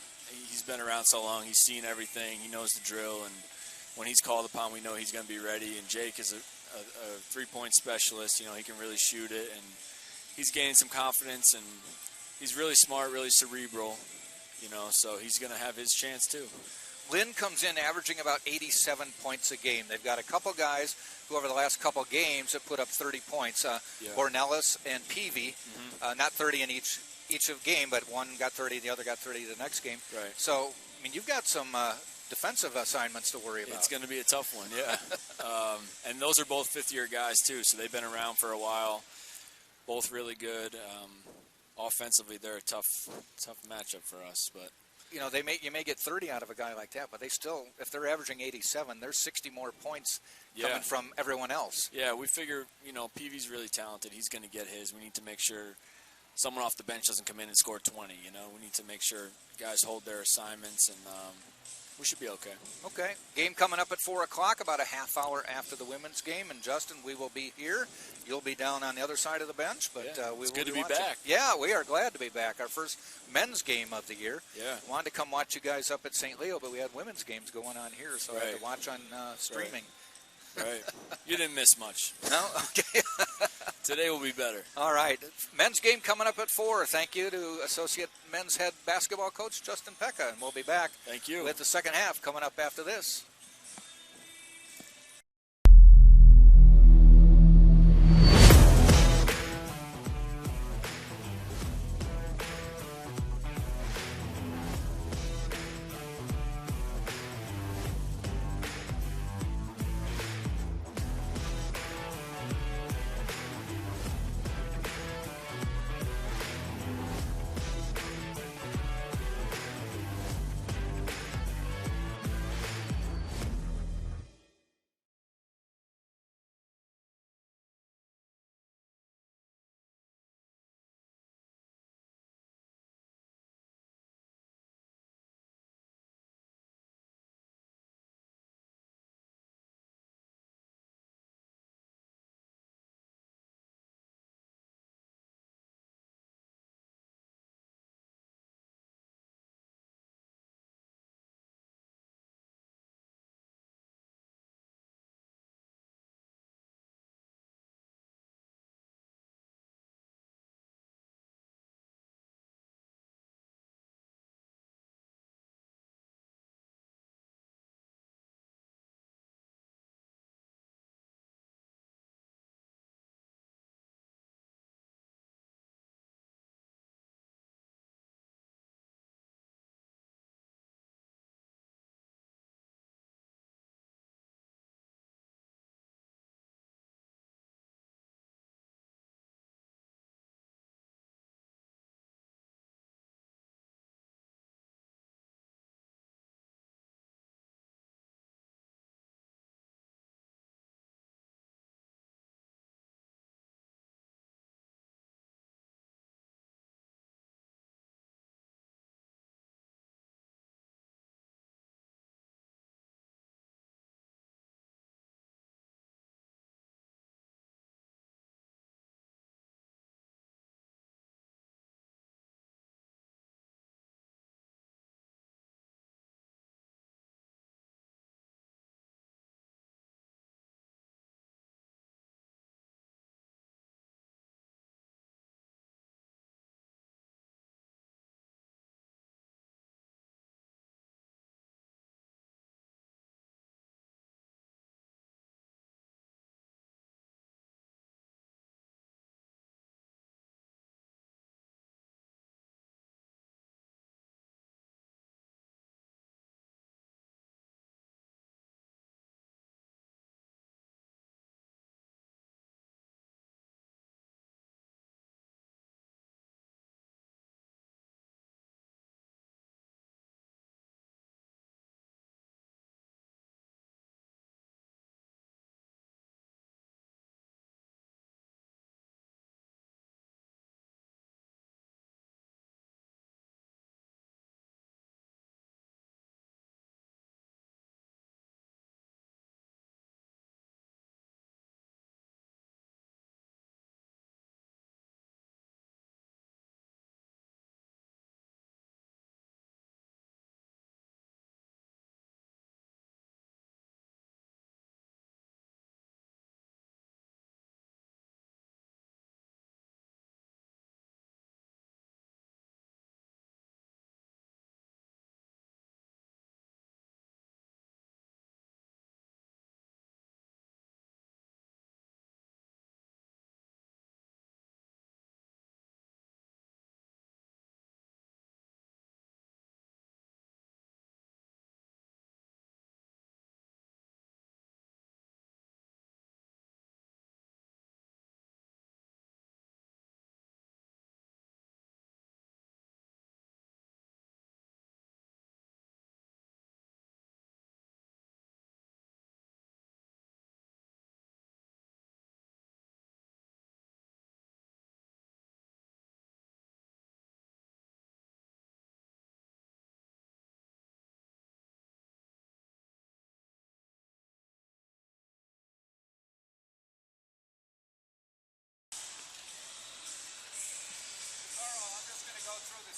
he's been around so long. He's seen everything. He knows the drill, and when he's called upon, we know he's going to be ready. And Jake is a three-point specialist. He can really shoot it, and he's gaining some confidence, and he's really smart, really cerebral. So he's going to have his chance too. Lynn comes in averaging about 87 points a game. They've got a couple guys who over the last couple games have put up 30 points. Bornelis and Peavy, not 30 in each of game, but one got 30, the other got 30 the next game. Right. So, you've got some defensive assignments to worry about. It's going to be a tough one, yeah. And those are both 5th-year guys too, so they've been around for a while. Both really good. Offensively, they're a tough matchup for us, but you may get 30 out of a guy like that, but they still, if they're averaging 87, there's 60 more points coming from everyone else. Yeah, we figure Peavy's really talented. He's going to get his. We need to make sure someone off the bench doesn't come in and score 20. We need to make sure guys hold their assignments, and we should be okay. Okay. Game coming up at 4 o'clock, about a half hour after the women's game. And, Justin, we will be here. You'll be down on the other side of the bench. But it's good to be back. Yeah, we are glad to be back. Our first men's game of the year. Yeah. Wanted to come watch you guys up at St. Leo, but we had women's games going on here, so I had to watch on streaming. Right. You didn't miss much. No? Okay. Today will be better. All right. Men's game coming up at 4. Thank you to Associate Men's Head Basketball Coach Justin Pekka, and we'll be back. Thank you. With the second half coming up after this.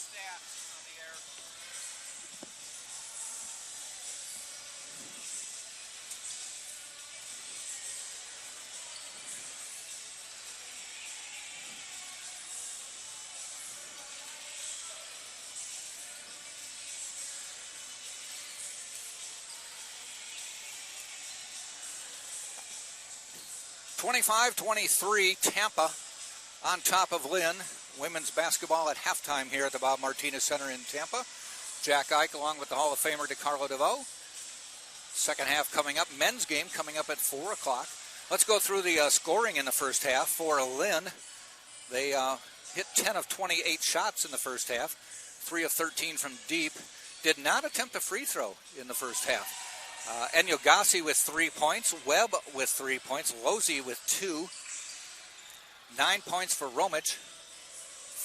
stats on the air. (25-23) Tampa on top of Lynn. Women's basketball at halftime here at the Bob Martinez Center in Tampa. Jack Ike along with the Hall of Famer DeCarlo DeVoe. Second half coming up. Men's game coming up at 4 o'clock. Let's go through the scoring in the first half for Lynn. They hit 10 of 28 shots in the first half. 3 of 13 from deep. Did not attempt a free throw in the first half. Enyogasi with 3 points. Webb with 3 points. Losey with 2. 9 points for Romich.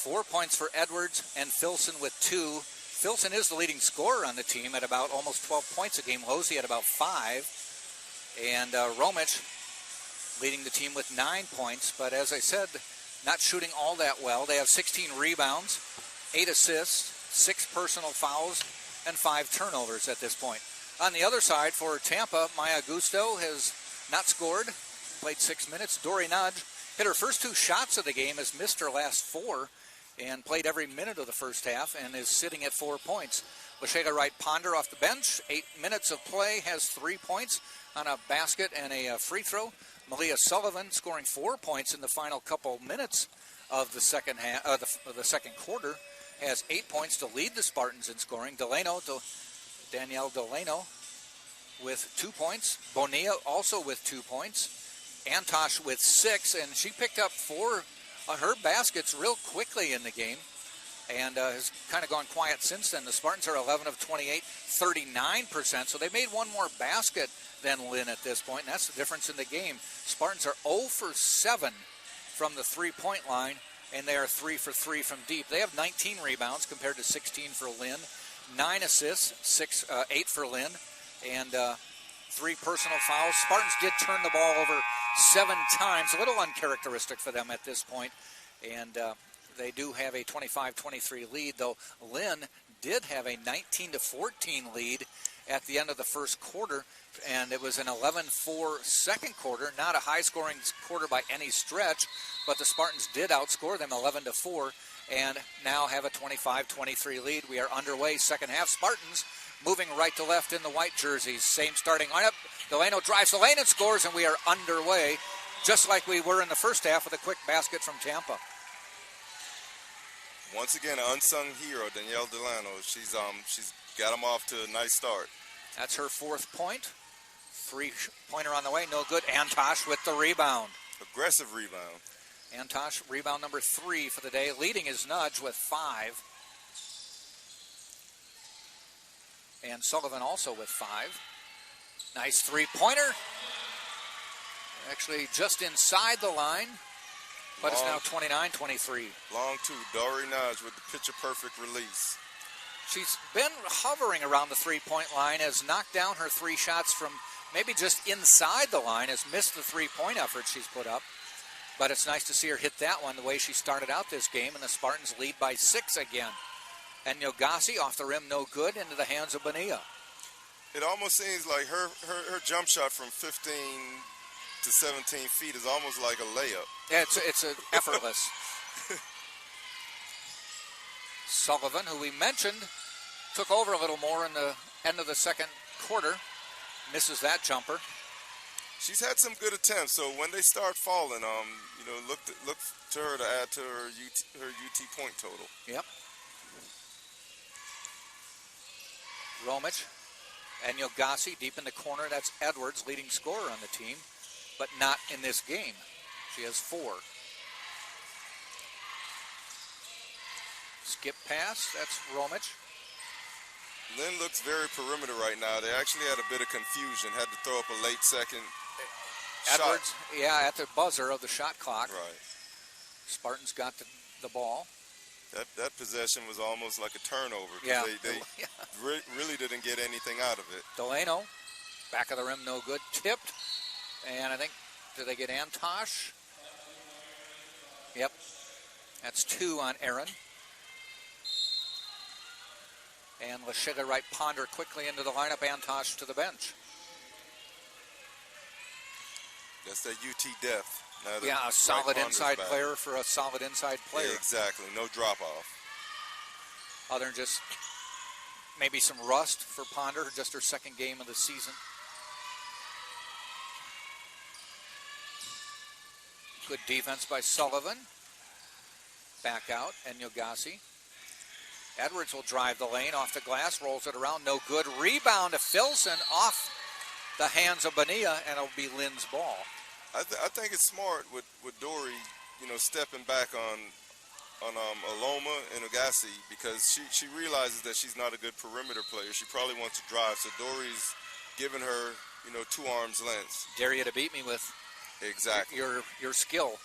4 points for Edwards, and Filson with 2. Filson is the leading scorer on the team at about almost 12 points a game. Losey at about 5. And Romich leading the team with 9 points. But as I said, not shooting all that well. They have 16 rebounds, 8 assists, 6 personal fouls, and 5 turnovers at this point. On the other side for Tampa, Maya Gusto has not scored, played 6 minutes. Dory Nudge hit her first 2 shots of the game, has missed her last 4, and played every minute of the first half and is sitting at 4 points. Lashayla Wright Ponder off the bench, 8 minutes of play, has 3 points on a basket and a free throw. Malia Sullivan scoring 4 points in the final couple minutes of the second half, the second quarter, has 8 points to lead the Spartans in scoring. Danielle Delano with 2 points. Bonilla also with 2 points. Antosh with 6, and she picked up 4 of her baskets real quickly in the game and has kind of gone quiet since then. The Spartans are 11 of 28, 39%, so they made 1 more basket than Lynn at this point, and that's the difference in the game. Spartans are 0 for 7 from the three-point line, and they are 3 for 3 from deep. They have 19 rebounds compared to 16 for Lynn, 9 assists, 8 for Lynn, and 3 personal fouls. Spartans did turn the ball over 7 times, a little uncharacteristic for them at this point, and they do have a 25-23 lead, though Lynn did have a 19-14 lead at the end of the first quarter, and it was an 11-4 second quarter. Not a high-scoring quarter by any stretch, but the Spartans did outscore them 11-4, and now have a 25-23 lead. We are underway, second half. Spartans moving right to left in the white jerseys. Same starting lineup. Delano drives the lane and scores, and we are underway, just like we were in the first half with a quick basket from Tampa. Once again, an unsung hero, Danielle Delano. She's got them off to a nice start. That's her 4th point. 3-pointer on the way, no good. Antosh with the rebound. Aggressive rebound. Antosh, rebound number 3 for the day, leading his Nudge with 5. And Sullivan also with 5. Nice 3-pointer. Actually just inside the line, but it's now 29-23. Long 2, Dory Nudge with the picture-perfect release. She's been hovering around the 3-point line, has knocked down her 3 shots from maybe just inside the line, has missed the 3-point effort she's put up. But it's nice to see her hit that one the way she started out this game, and the Spartans lead by 6 again. And Enyogasi off the rim, no good, into the hands of Bonilla. It almost seems like her jump shot from 15 to 17 feet is almost like a layup. Yeah, it's effortless. Sullivan, who we mentioned, took over a little more in the end of the second quarter. Misses that jumper. She's had some good attempts, so when they start falling, look to her to add to her UT point total. Yep. Romich, Enyogasi deep in the corner. That's Edwards, leading scorer on the team, but not in this game. She has 4. Skip pass, that's Romich. Lynn looks very perimeter right now. They actually had a bit of confusion, had to throw up a late second Edwards, shot. Yeah, at the buzzer of the shot clock. Right. Spartans got the ball. That possession was almost like a turnover. Yeah. They really didn't get anything out of it. Delano, back of the rim, no good. Tipped. And I think, did they get Antosh? Yep. That's 2 on Aaron. And Lashiga Wright Ponder quickly into the lineup. Antosh to the bench. That's that UT depth. Now that Yeah, a solid Wright inside Ponder's back. player for a solid inside player. Yeah, exactly. No drop off. Other than just maybe some rust for Ponder, just her second game of the season. Good defense by Sullivan. Back out, and Yogasi. Edwards will drive the lane off the glass, rolls it around, no good. Rebound to Filson off the hands of Bonilla, and it'll be Lynn's ball. I think it's smart with Dory, stepping back on Aloma and Agassi, because she realizes that she's not a good perimeter player. She probably wants to drive, so Dory's giving her, 2 arms lengths. Dare you to beat me with Exactly. your skill.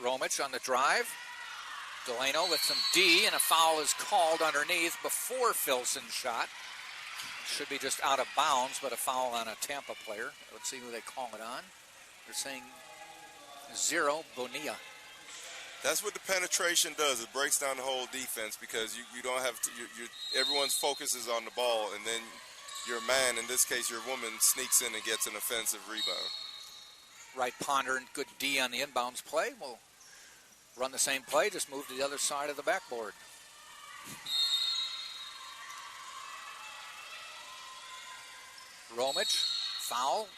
Romich on the drive. Delano with some D, and a foul is called underneath before Filson's shot. Should be just out of bounds, but a foul on a Tampa player. Let's see who they call it on. They're saying 0, Bonilla. That's what the penetration does. It breaks down the whole defense, because you don't have to. Everyone's focus is on the ball, and then your man, in this case your woman, sneaks in and gets an offensive rebound. Right Ponder and good D on the inbounds play. We'll run the same play, just move to the other side of the backboard. Romich, foul.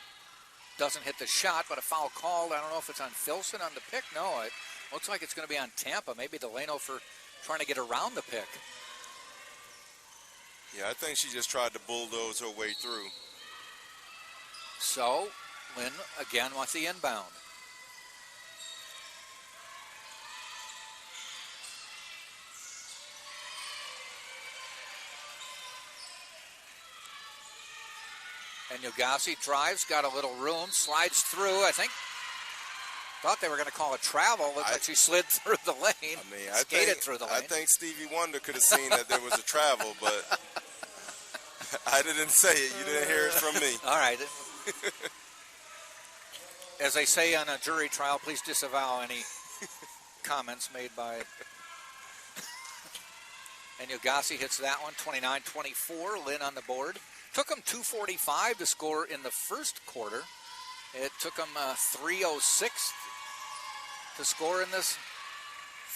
Doesn't hit the shot, but a foul called. I don't know if it's on Filson on the pick. No, it looks like it's going to be on Tampa. Maybe Delano for trying to get around the pick. Yeah, I think she just tried to bulldoze her way through. So, Lynn again with the inbound. And Yogasi drives, got a little room, slides through, I think. Thought they were going to call a travel. Looked like she slid through the lane. Skated through the lane. I think Stevie Wonder could have seen that there was a travel, but I didn't say it. You didn't hear it from me. All right. As they say on a jury trial, please disavow any comments made by it. And Yogasi hits that one, 29-24. Lynn on the board. Took them 2:45 to score in the first quarter. It took them 3:06 to score in this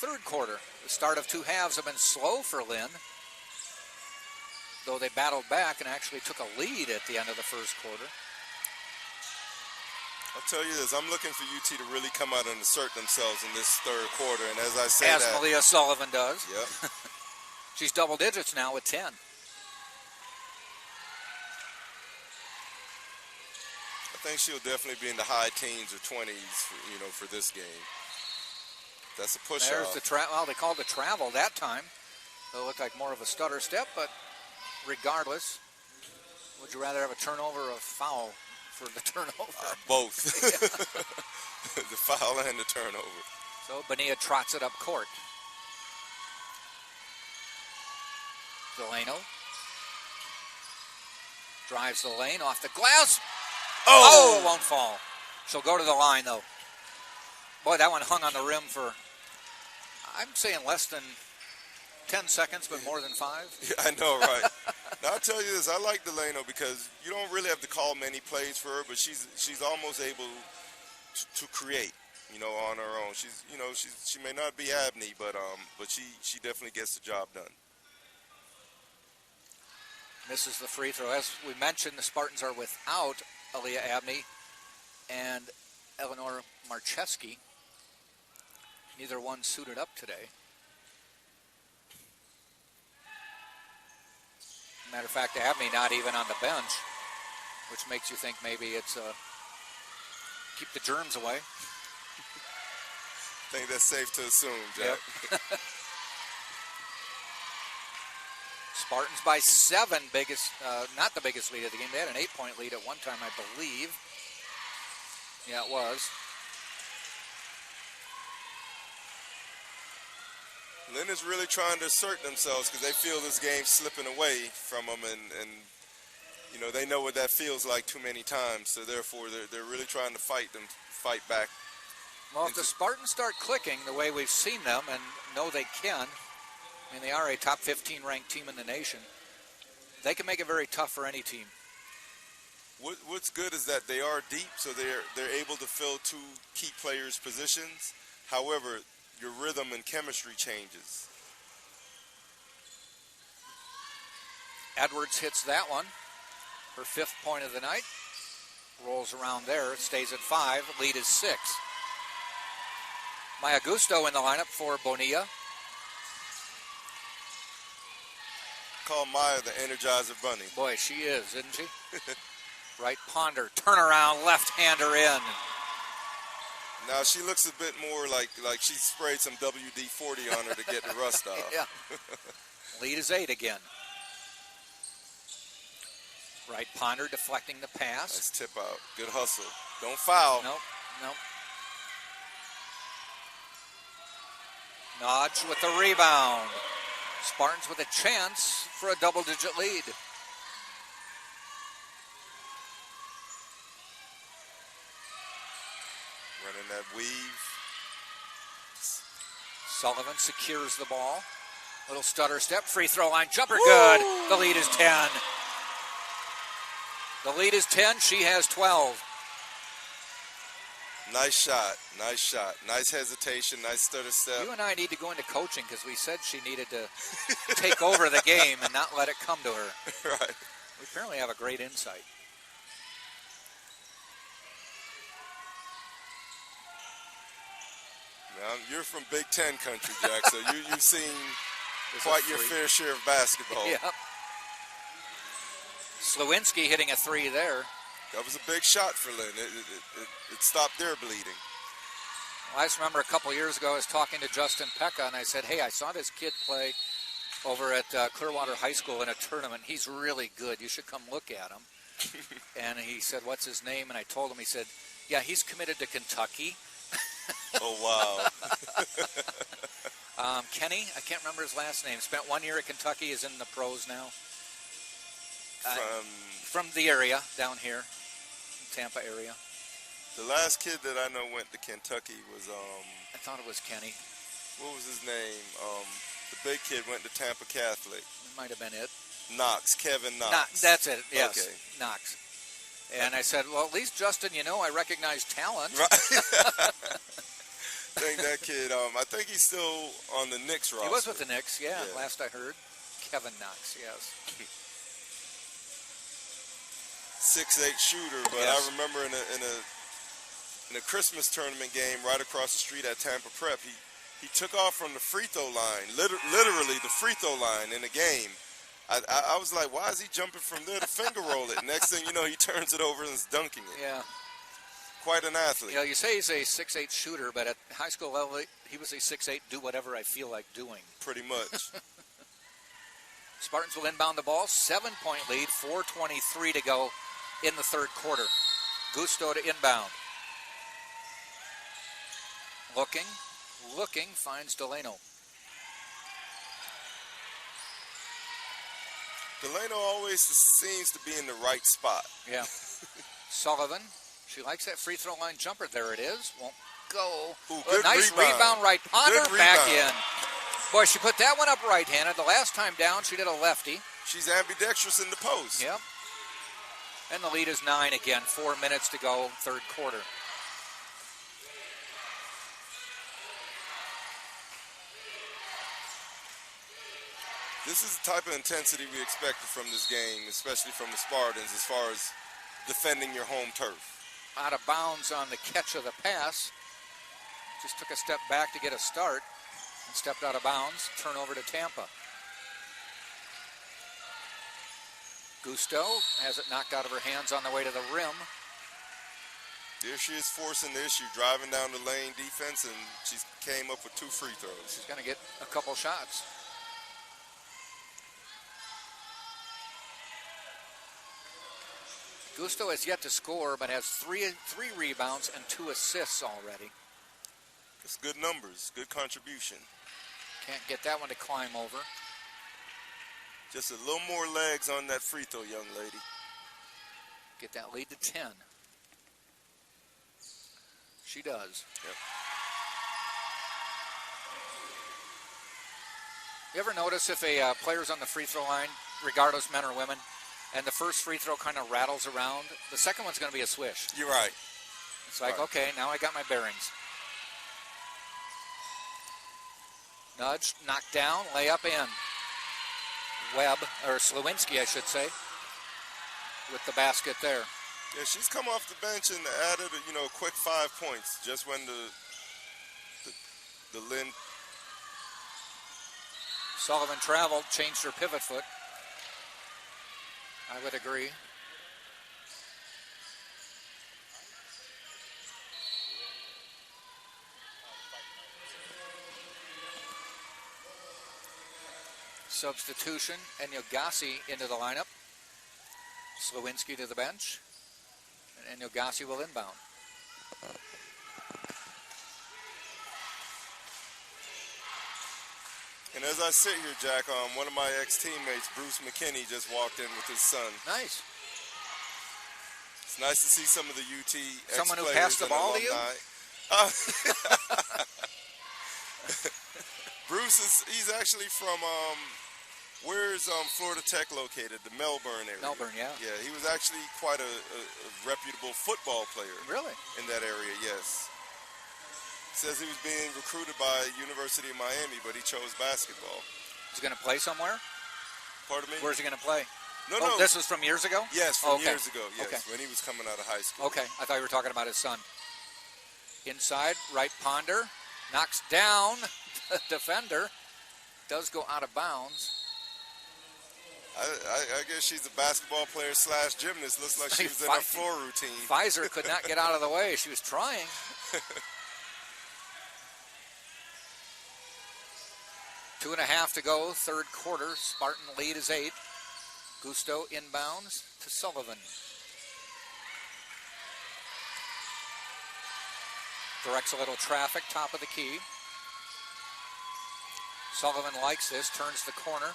third quarter. The start of 2 halves have been slow for Lynn, though they battled back and actually took a lead at the end of the first quarter. I'll tell you this, I'm looking for UT to really come out and assert themselves in this third quarter, and as I say as Malia Sullivan does. Yep. She's double digits now with 10. I think she'll definitely be in the high teens or 20s, for this game. That's a push-off. There's the well, they called the travel that time. It looked like more of a stutter step, but regardless, would you rather have a turnover or a foul for the turnover? Both. The foul and the turnover. So Bonilla trots it up court. Delano drives the lane off the glass. Oh, it won't fall. She'll go to the line, though. Boy, that one hung on the rim for, I'm saying less than 10 seconds, but more than 5. Yeah, I know, right? Now, I'll tell you this. I like Delano because you don't really have to call many plays for her, but she's almost able to create, on her own. She may not be Abney, but she definitely gets the job done. Misses the free throw. As we mentioned, the Spartans are without Aaliyah Abney and Eleanor Marcheski. Neither one suited up today. Matter of fact, Abney not even on the bench, which makes you think maybe it's keep the germs away. I think that's safe to assume, Jack. Yep. Spartans by 7, not the biggest lead of the game. They had an 8-point lead at one time, I believe. Yeah, it was. Lynn is really trying to assert themselves because they feel this game's slipping away from them, and they know what that feels like too many times. So therefore, they're really trying to fight back Well, if the Spartans start clicking the way we've seen them and know they can, I mean, they are a top 15 ranked team in the nation, they can make it very tough for any team. What's good is that they are deep, so they're able to fill two key players' positions. However, your rhythm and chemistry changes. Edwards hits that one. Her 5th point of the night. Rolls around there, stays at 5. Lead is 6. Maya Gusto in the lineup for Bonilla. Call Maya the Energizer Bunny. Boy, she is, isn't she? Right ponder, turnaround, left-hander in. Now she looks a bit more like she sprayed some WD-40 on her to get the rust off. Yeah. Lead is 8 again. Right ponder deflecting the pass. Nice tip out. Good hustle. Don't foul. Nope. Nodge with the rebound. Spartans with a chance for a double-digit lead. Running that weave. Sullivan secures the ball. Little stutter step, free throw line, jumper good. The lead is 10. The lead is 10, she has 12. Nice shot. Nice hesitation, nice stutter step. You and I need to go into coaching because we said she needed to take over the game and not let it come to her. Right. We apparently have a great insight. Now, you're from Big Ten country, Jack, so you've seen quite your fair share of basketball. Yep. Slewinski hitting a 3 there. That was a big shot for Lynn. It stopped their bleeding. Well, I just remember a couple years ago I was talking to Justin Pekka, and I said, hey, I saw this kid play over at Clearwater High School in a tournament. He's really good. You should come look at him. And he said, what's his name? And I told him, he said, yeah, he's committed to Kentucky. Oh, wow. Kenny, I can't remember his last name. Spent 1 year at Kentucky, is in the pros now. From the area down here, Tampa area. The last kid that I know went to Kentucky was I thought it was Kenny. What was his name? The big kid went to Tampa Catholic. It might have been it. Knox, Kevin Knox. That's it. Yes, okay. Knox. And I said, well, at least Justin, I recognize talent. Right. I think that kid. I think he's still on the Knicks roster. He was with the Knicks, yeah. Last I heard. Kevin Knox, yes. 6'8" shooter, but yes. I remember in a Christmas tournament game right across the street at Tampa Prep, he took off from the free throw line, literally the free throw line in the game. I was like, why is he jumping from there to finger roll it? Next thing you know, he turns it over and is dunking it. Yeah. Quite an athlete. You say he's a 6'8" shooter, but at high school level, he was a 6'8", do whatever I feel like doing. Pretty much. Spartans will inbound the ball, 7-point lead, 4:23 to go in the third quarter. Gusto to inbound. Looking, finds Delano. Delano always seems to be in the right spot. Yeah. Sullivan, she likes that free throw line jumper. There it is. Won't go. Ooh, good nice rebound right ponder, back in. Boy, she put that one up right-handed. The last time down, she did a lefty. She's ambidextrous in the post. Yep. And the lead is 9 again. 4 minutes to go, third quarter. This is the type of intensity we expected from this game, especially from the Spartans, as far as defending your home turf. Out of bounds on the catch of the pass. Just took a step back to get a start and stepped out of bounds. Turnover to Tampa. Gusto has it knocked out of her hands on the way to the rim. There she is forcing the issue, driving down the lane defense, and she came up with 2 free throws. She's going to get a couple shots. Gusto has yet to score, but has three rebounds and 2 assists already. That's good numbers, good contribution. Can't get that one to climb over. Just a little more legs on that free throw, young lady. Get that lead to 10. She does. Yep. You ever notice if a player's on the free throw line, regardless men or women, and the first free throw kind of rattles around, the second one's going to be a swish. You're right. It's like, okay, now I got my bearings. Nudge, knocked down, layup in. Webb, or Slewinski, I should say, with the basket there. Yeah, she's come off the bench and added, a quick 5 points just when the Lynn. Sullivan traveled, changed her pivot foot. I would agree. Substitution, Enyogasi into the lineup. Slewinski to the bench. And Enyogasi will inbound. And as I sit here, Jack, one of my ex-teammates, Bruce McKinney, just walked in with his son. Nice. It's nice to see some of the UT ex-players. Someone who passed the ball to you? Bruce he's actually from, where's Florida Tech located? The Melbourne area. Melbourne, yeah. Yeah, he was actually quite a reputable football player. Really? In that area, yes. Says he was being recruited by University of Miami, but he chose basketball. Is he going to play somewhere? Pardon me? Where's he going to play? No. This was from years ago? Yes, from okay. years ago, yes, okay. when he was coming out of high school. Okay, I thought you were talking about his son. Inside, right Ponder, knocks down the defender, does go out of bounds. I guess she's a basketball player / gymnast. Looks like she was in her floor routine. Pfizer could not get out of the way. She was trying. 2.5 to go, third quarter. Spartan lead is 8. Gusto inbounds to Sullivan. Directs a little traffic, top of the key. Sullivan likes this, turns the corner.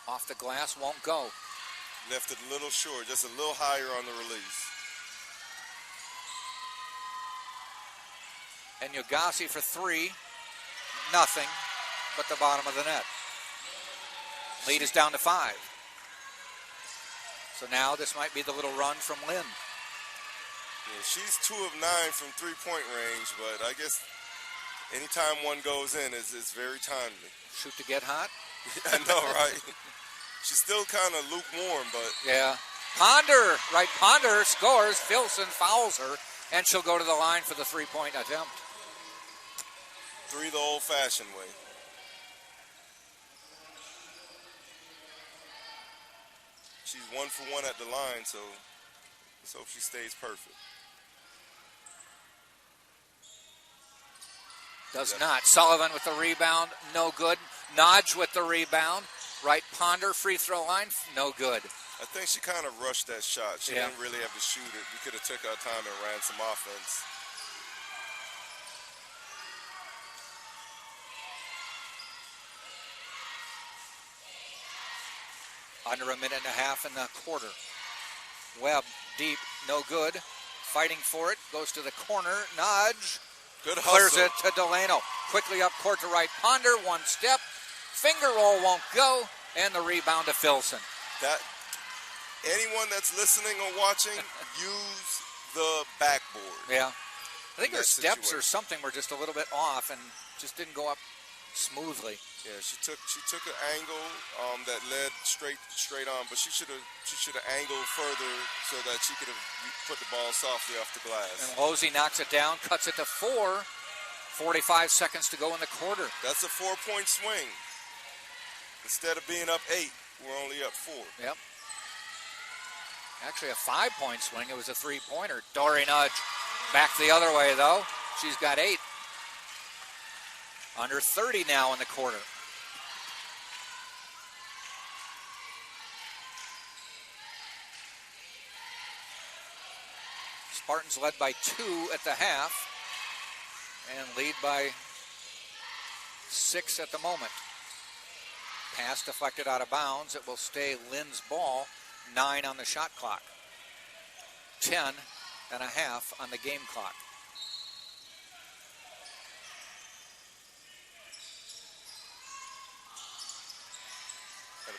Off the glass, won't go. Left it a little short, just a little higher on the release. And Enyogasi for 3. Nothing but the bottom of the net. Lead is down to 5. So now this might be the little run from Lynn. Yeah, she's 2 of 9 from three-point range, but I guess anytime one goes in, it's very timely. Shoot to get hot? I know, right? She's still kind of lukewarm, but... Yeah. Ponder, right, Ponder scores. Filson fouls her, and she'll go to the line for the three-point attempt. 3 the old-fashioned way. She's 1 for 1 at the line, so let's hope she stays perfect. Does not. Sullivan with the rebound, no good. Nodge with the rebound. Right Ponder, free throw line, no good. I think she kind of rushed that shot. She didn't really have to shoot it. We could have took our time and ran some offense. Under 1.5 minutes in the quarter. Webb, deep, no good. Fighting for it, goes to the corner. Nudge. Good hustle. Clears it to Delano. Quickly up court to right Ponder. One step. Finger roll won't go. And the rebound to Filson. Anyone that's listening or watching, use the backboard. Yeah. I think her steps or something were just a little bit off and just didn't go up smoothly. Yeah, she took an angle that led straight on, but she should have angled further so that she could have put the ball softly off the glass. And Losey knocks it down, cuts it to 4. 45 seconds to go in the quarter. That's a 4-point swing. Instead of being up 8, we're only up 4. Yep. Actually a 5-point swing. It was a 3-pointer. Dory Nudge back the other way though. She's got 8. Under 30 now in the quarter. Spartans led by 2 at the half and lead by 6 at the moment. Pass deflected out of bounds. It will stay Lynn's ball. 9 on the shot clock. 10 and a half on the game clock.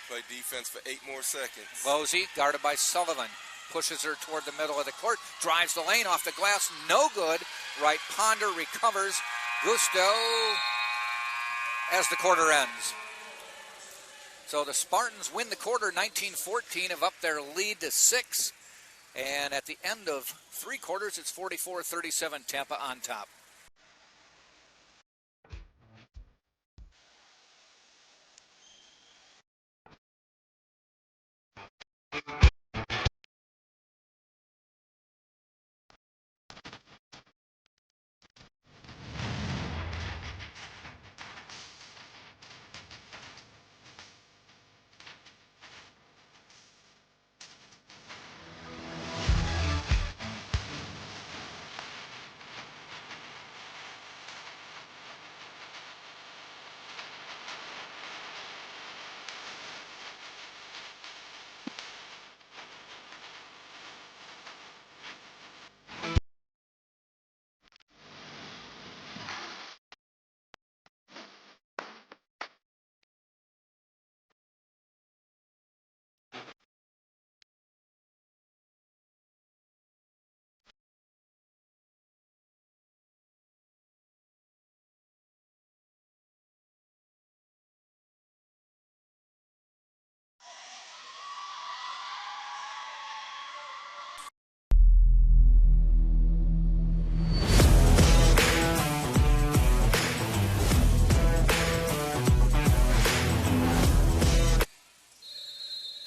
Play defense for 8 more seconds. Losey, guarded by Sullivan, pushes her toward the middle of the court, drives the lane off the glass, no good. Right Ponder recovers. Gusto as the quarter ends. So the Spartans win the quarter 19-14, have upped their lead to 6. And at the end of 3 quarters, it's 44-37, Tampa on top.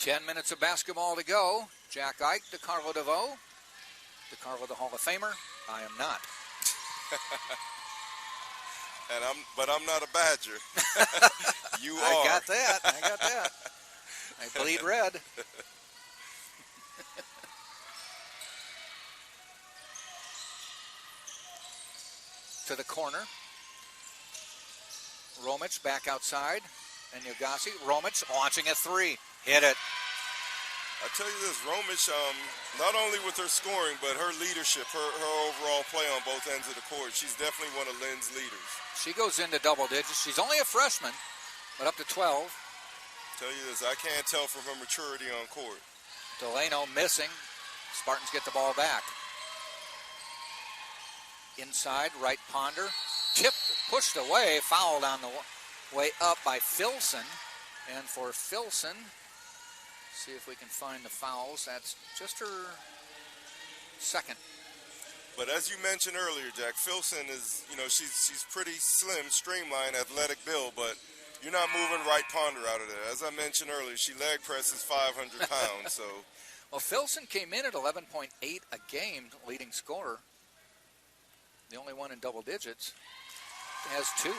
Ten minutes of basketball to go. Jack Ike, DeCarlo DeVoe. DeCarlo, the Hall of Famer. I am not. But I'm not a Badger. You are. I got that. I bleed red. To the corner. Romich back outside. And Yogasi. Romich launching a 3. Hit it. I tell you this, Romich, not only with her scoring, but her leadership, her overall play on both ends of the court, she's definitely one of Lynn's leaders. She goes into double digits. She's only a freshman, but up to 12. I tell you this, I can't tell from her maturity on court. Delano missing. Spartans get the ball back. Inside, right Ponder. Tipped, pushed away, fouled on the way up by Filson. And for Filson, see if we can find the fouls. That's just her second. But as you mentioned earlier, Jack, Filson is, she's pretty slim, streamlined, athletic build, but you're not moving right Ponder out of there. As I mentioned earlier, she leg presses 500 pounds, so. Well, Filson came in at 11.8 a game, leading scorer. The only one in double digits. Has 2.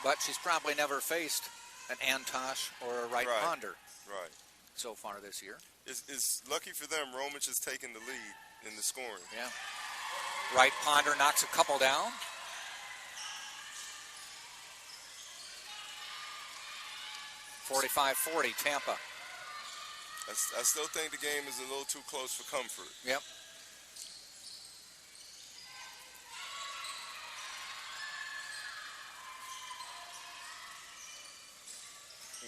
But she's probably never faced an Antosh or a right Ponder. Right. So far this year. It's lucky for them, Romich has taken the lead in the scoring. Yeah. Right Ponder knocks a couple down. (45-40) Tampa. I still think the game is a little too close for comfort. Yep.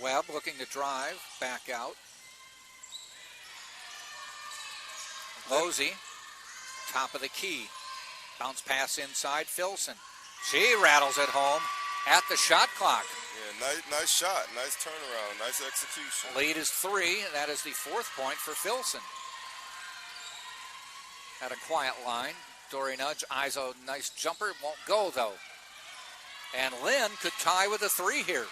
Webb looking to drive, back out. Losey, top of the key. Bounce pass inside, Filson. She rattles it home at the shot clock. Yeah, nice shot, nice turnaround, nice execution. Lead is 3, and that is the 4th point for Filson. At a quiet line, Dory Nudge eyes a nice jumper, won't go though. And Lynn could tie with a 3 here.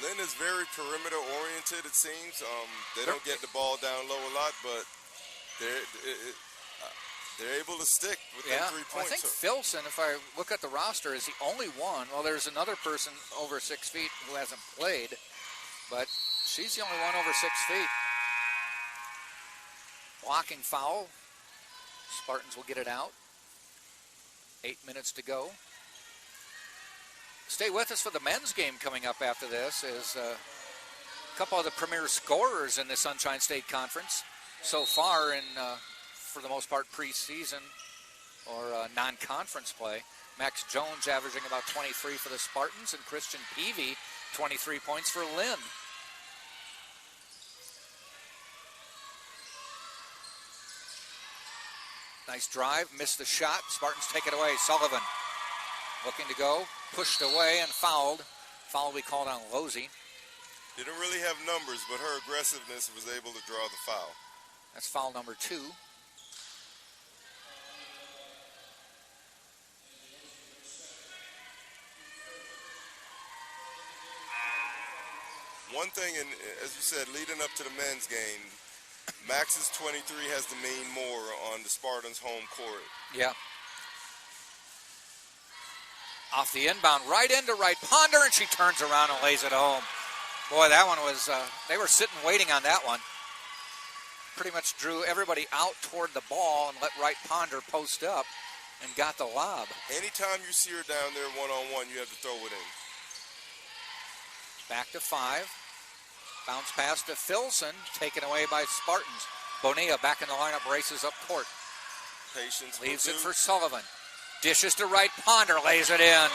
Lynn is very perimeter oriented, it seems. They don't get the ball down low a lot, but they're able to stick with their 3 points. Well, I think Filson, if I look at the roster, is the only one. Well, there's another person over 6 feet who hasn't played, but she's the only one over 6 feet. Blocking foul. Spartans will get it out. 8 minutes to go. Stay with us for the men's game coming up after this. Is a couple of the premier scorers in the Sunshine State Conference so far in, for the most part, preseason or non-conference play. Max Jones averaging about 23 for the Spartans, and Christian Peavy, 23 points for Lynn. Nice drive, missed the shot. Spartans take it away. Sullivan looking to go, pushed away and fouled. Foul we called on Losey. Didn't really have numbers, but her aggressiveness was able to draw the foul. That's foul number 2. One thing, and as you said, leading up to the men's game, Max's 23 has to mean more on the Spartans' home court. Yeah. Off the inbound, right into right Ponder, and she turns around and lays it home. Boy, that one was, they were sitting waiting on that one. Pretty much drew everybody out toward the ball and let Wright Ponder post up and got the lob. Anytime you see her down there one-on-one, you have to throw it in. Back to 5. Bounce pass to Filson, taken away by Spartans. Bonilla back in the lineup, races up court. Patience. Leaves it for Sullivan. Dishes to Wright Ponder, lays it in.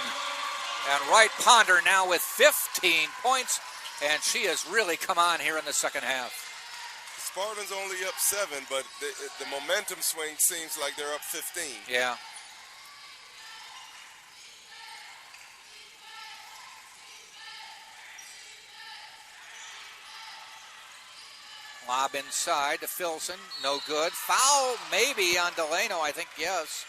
And Wright Ponder now with 15 points, and she has really come on here in the second half. The Spartans only up 7, but the momentum swing seems like they're up 15. Yeah. Lob inside to Filson. No good. Foul maybe on Delano, I think, yes.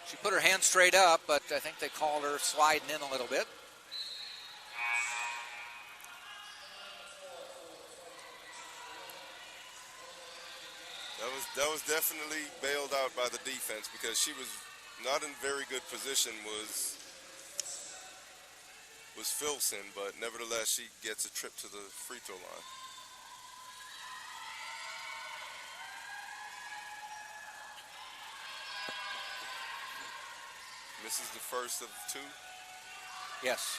She put her hand straight up, but I think they called her sliding in a little bit. That was definitely bailed out by the defense because she was not in very good position was Filson, but nevertheless she gets a trip to the free throw line. Misses the first of 2. Yes.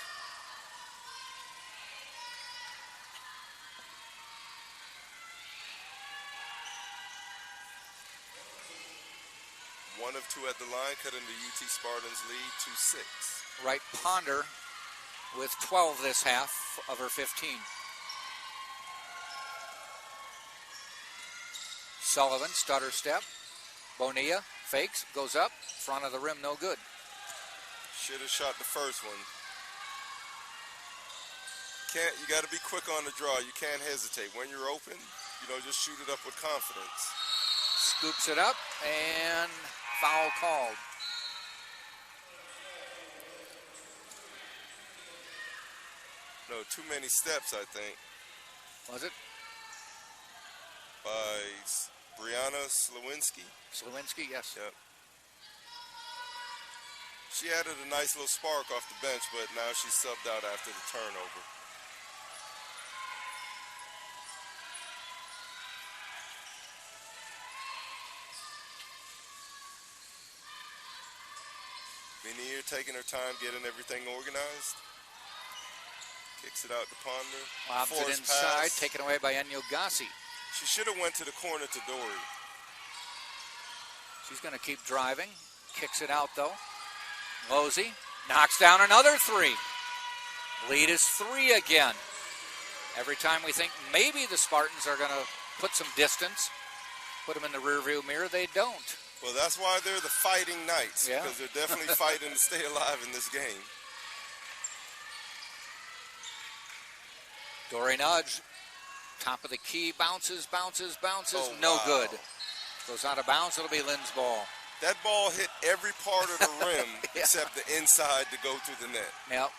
One of 2 at the line, cutting the UT Spartans lead to 6. Wright Ponder with 12 this half of her 15. Sullivan, stutter step. Bonilla fakes, goes up, front of the rim, no good. Should have shot the first one. You got to be quick on the draw. You can't hesitate. When you're open, just shoot it up with confidence. Scoops it up, and foul called. No, too many steps, I think. Was it? By Brianna Slawinski. Slawinski, yes. Yep. She added a nice little spark off the bench, but now she's subbed out after the turnover. Veneer taking her time getting everything organized. Kicks it out to Ponder. Lobs it inside, taken away by Enyo Gassi. She should have went to the corner to Dory. She's going to keep driving. Kicks it out, though. Losey knocks down another 3. Lead is 3 again. Every time we think maybe the Spartans are going to put some distance, put them in the rearview mirror, they don't. Well, that's why they're the Fighting Knights, yeah. Because they're definitely fighting to stay alive in this game. Dory Nudge, top of the key, bounces. Oh, no wow. good. Goes out of bounds, it'll be Lynn's ball. That ball hit every part of the rim Yeah. except the inside to go through the net. Yep.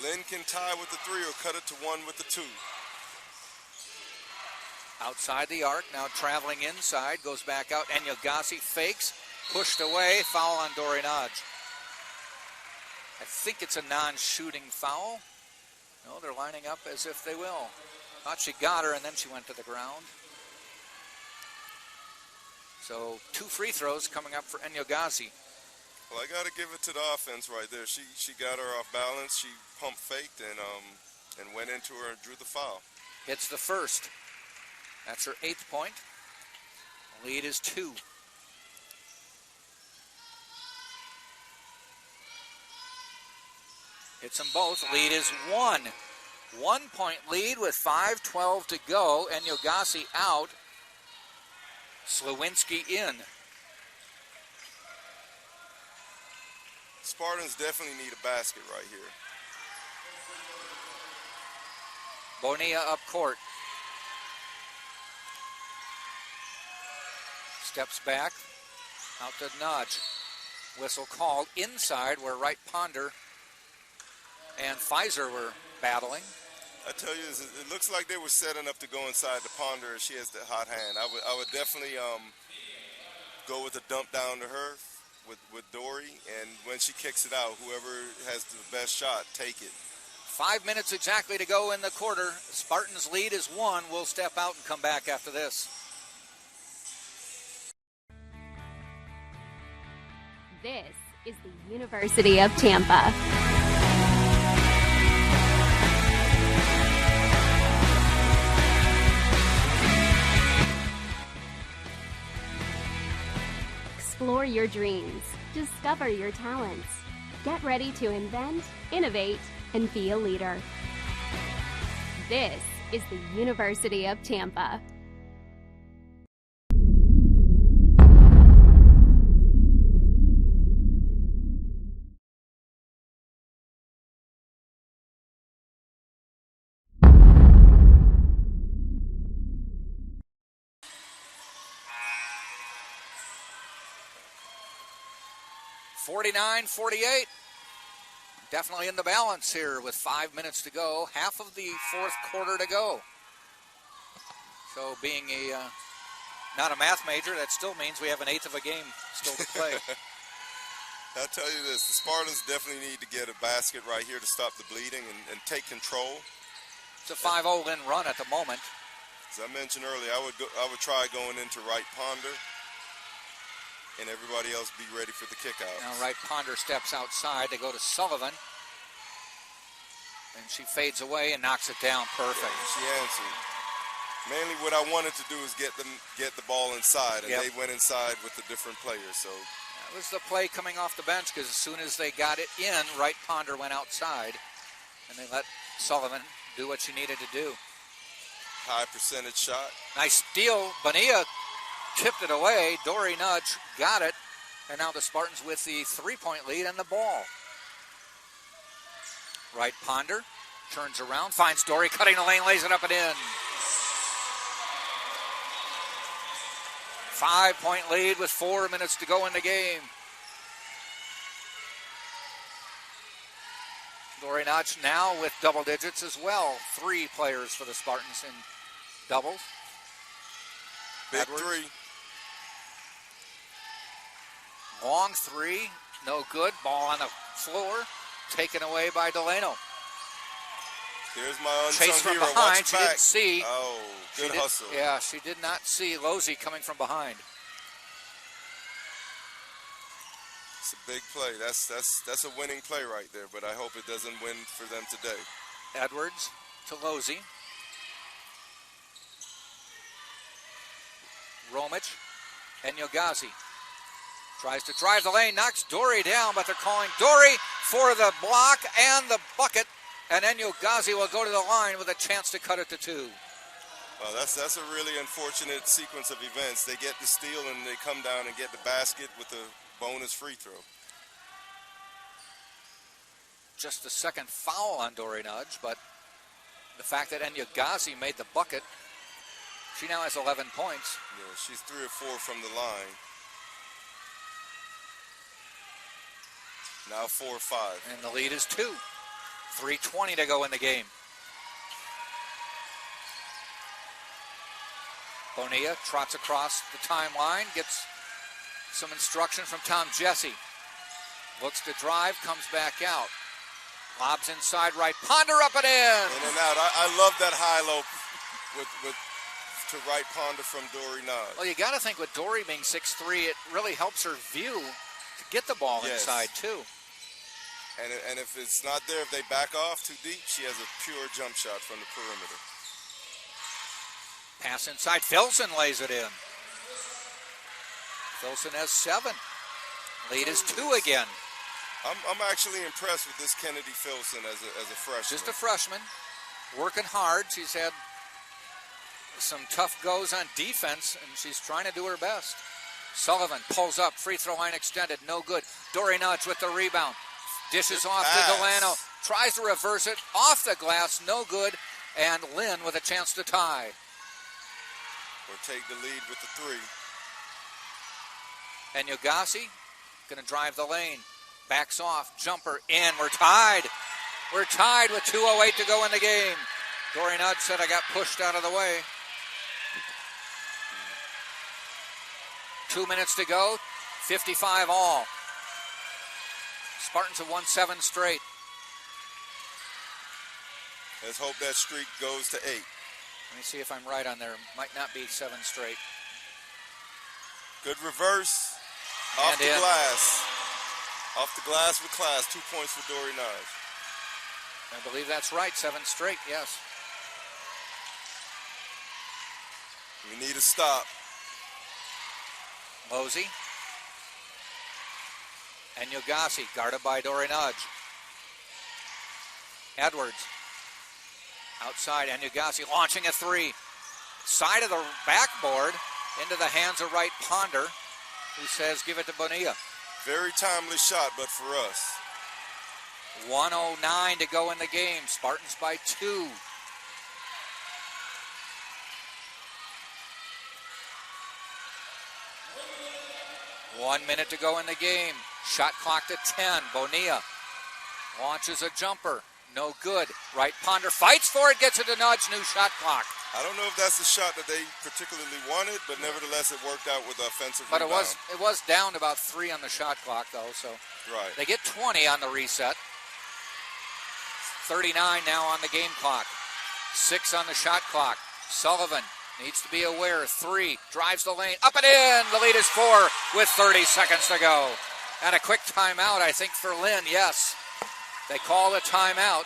Lynn can tie with the 3 or cut it to 1 with the 2. Outside the arc, now traveling inside, goes back out. Enyo Gassi fakes, pushed away, foul on Dory Nodge. I think it's a non-shooting foul. No, they're lining up as if they will. Thought she got her, and then she went to the ground. So 2 free throws coming up for Enyo Gassi. Well, I got to give it to the offense right there. She got her off balance. She pump faked and went into her and drew the foul. Hits the first. That's her 8th point. Lead is 2. Hits them both. Lead is 1. 1 point lead with 5:12 to go. And Yogasi out. Slewinski in. Spartans definitely need a basket right here. Bonilla up court. Steps back. Out to Nudge. Whistle called inside where Wright Ponder and Pfizer were battling. I tell you, it looks like they were setting up to go inside the Ponder, and she has the hot hand. I would definitely go with a dump down to her with Dory, and when she kicks it out, whoever has the best shot, take it. 5 minutes exactly to go in the quarter. Spartans lead is 1. We'll step out and come back after this. This is the University of Tampa. Explore your dreams. Discover your talents. Get ready to invent, innovate, and be a leader. This is the University of Tampa. (49-48). Definitely in the balance here with 5 minutes to go. Half of the 4th quarter to go. So being not a math major, that still means we have an 1/8 of a game still to play. I'll tell you this, the Spartans definitely need to get a basket right here to stop the bleeding and take control. It's a 5-0 Lynn run at the moment. As I mentioned earlier, I would try going into Wright Ponder, and everybody else be ready for the kick out. Now Wright Ponder steps outside to go to Sullivan. And she fades away and knocks it down perfect. Yeah, she answered. Mainly what I wanted to do is get the ball inside, and they went inside with the different players. So that was the play coming off the bench, because as soon as they got it in, Wright Ponder went outside, and they let Sullivan do what she needed to do. High percentage shot. Nice steal. Bonilla tipped it away. Dory Nudge got it. And now the Spartans with the 3-point lead and the ball. Wright Ponder turns around, finds Dory, cutting the lane, lays it up and in. 5-point lead with 4 minutes to go in the game. Dory Nudge now with double digits as well. 3 players for the Spartans in doubles. Big Edwards. 3. Long 3, no good. Ball on the floor, taken away by Delano. Here's my unsung Chase from hero. behind, Watch she back. didn't see. Oh, good hustle. Yeah, she did not see Losey coming from behind. It's a big play. That's a winning play right there, but I hope it doesn't win for them today. Edwards to Losey. Romich and Yogasi. Tries to drive the lane, knocks Dory down, but they're calling Dory for the block and the bucket. And then Yogasi will go to the line with a chance to cut it to 2. Well, that's a really unfortunate sequence of events. They get the steal and they come down and get the basket with a bonus free throw. Just the second foul on Dory Nudge, but the fact that Yogasi made the bucket, she now has 11 points. Yeah, she's 3 or 4 from the line. Now 4 or 5. And the lead is 2. 3:20 to go in the game. Bonilla trots across the timeline, gets some instruction from Tom Jesse. Looks to drive, comes back out. Lobs inside right, Ponder up and in. In and out. I love that high-low to Wright Ponder from Dory Nudge. Well, you got to think with Dory being 6'3", it really helps her view get the ball Yes. inside, too. And if it's not there, if they back off too deep, she has a pure jump shot from the perimeter. Pass inside. Filson lays it in. Filson has 7. Lead is 2 again. I'm actually impressed with this Kennedy Filson as a freshman. Just a freshman, working hard. She's had some tough goes on defense, and she's trying to do her best. Sullivan pulls up, free throw line extended, no good. Dory Nudge with the rebound. Dishes Good off pass. to Delano. Tries to reverse it, off the glass, no good. And Lynn with a chance to tie. Or take the lead with the 3. And Yogasi going to drive the lane. Backs off, jumper in. We're tied. We're tied with 2:08 to go in the game. Dory Nudge said I got pushed out of the way. 2 minutes to go, 55 all. Spartans have won 7 straight. Let's hope that streak goes to 8. Let me see if I'm right on there. Might not be 7 straight. Good reverse. Off And the in. glass. Off the glass with class. 2 points for Dory Nudge. I believe that's right, 7 straight, yes. We need a stop. Mosey. And Yogasi, guarded by Dory Nudge. Edwards. Outside, and Yogasi launching a 3. Side of the backboard into the hands of Wright Ponder, who says give it to Bonilla. Very timely shot, but for us. 1:09 to go in the game. Spartans by 2. One minute to go in the game. Shot clock to 10. Bonilla launches a jumper. No good. Wright Ponder fights for it, gets it to Nudge. New shot clock. I don't know if that's the shot that they particularly wanted, but nevertheless it worked out with the offensive But rebound. it was down to about 3 on the shot clock, though. So Right. they get 20 on the reset. 39 now on the game clock. 6 on the shot clock. Sullivan needs to be aware. 3, drives the lane, up and in. The lead is 4 with 30 seconds to go. And a quick timeout, I think, for Lynn. Yes, they call the timeout,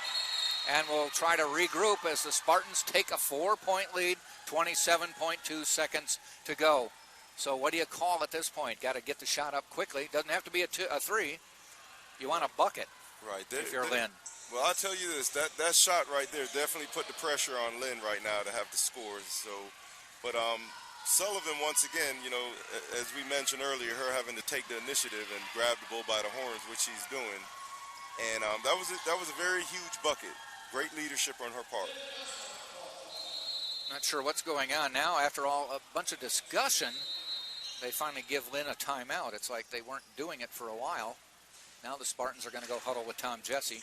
and we'll try to regroup as the Spartans take a 4-point lead. 27.2 seconds to go. So what do you call at this point? Got to get the shot up quickly. Doesn't have to be a 3. You want a bucket Right. if you're Lynn. Well, I'll tell you this, that shot right there definitely put the pressure on Lynn right now to have the scores. So, but Sullivan, once again, you know, as we mentioned earlier, her having to take the initiative and grab the bull by the horns, which she's doing. And that was a very huge bucket. Great leadership on her part. Not sure what's going on now. After all, a bunch of discussion, they finally give Lynn a timeout. It's like they weren't doing it for a while. Now the Spartans are going to go huddle with Tom Jesse.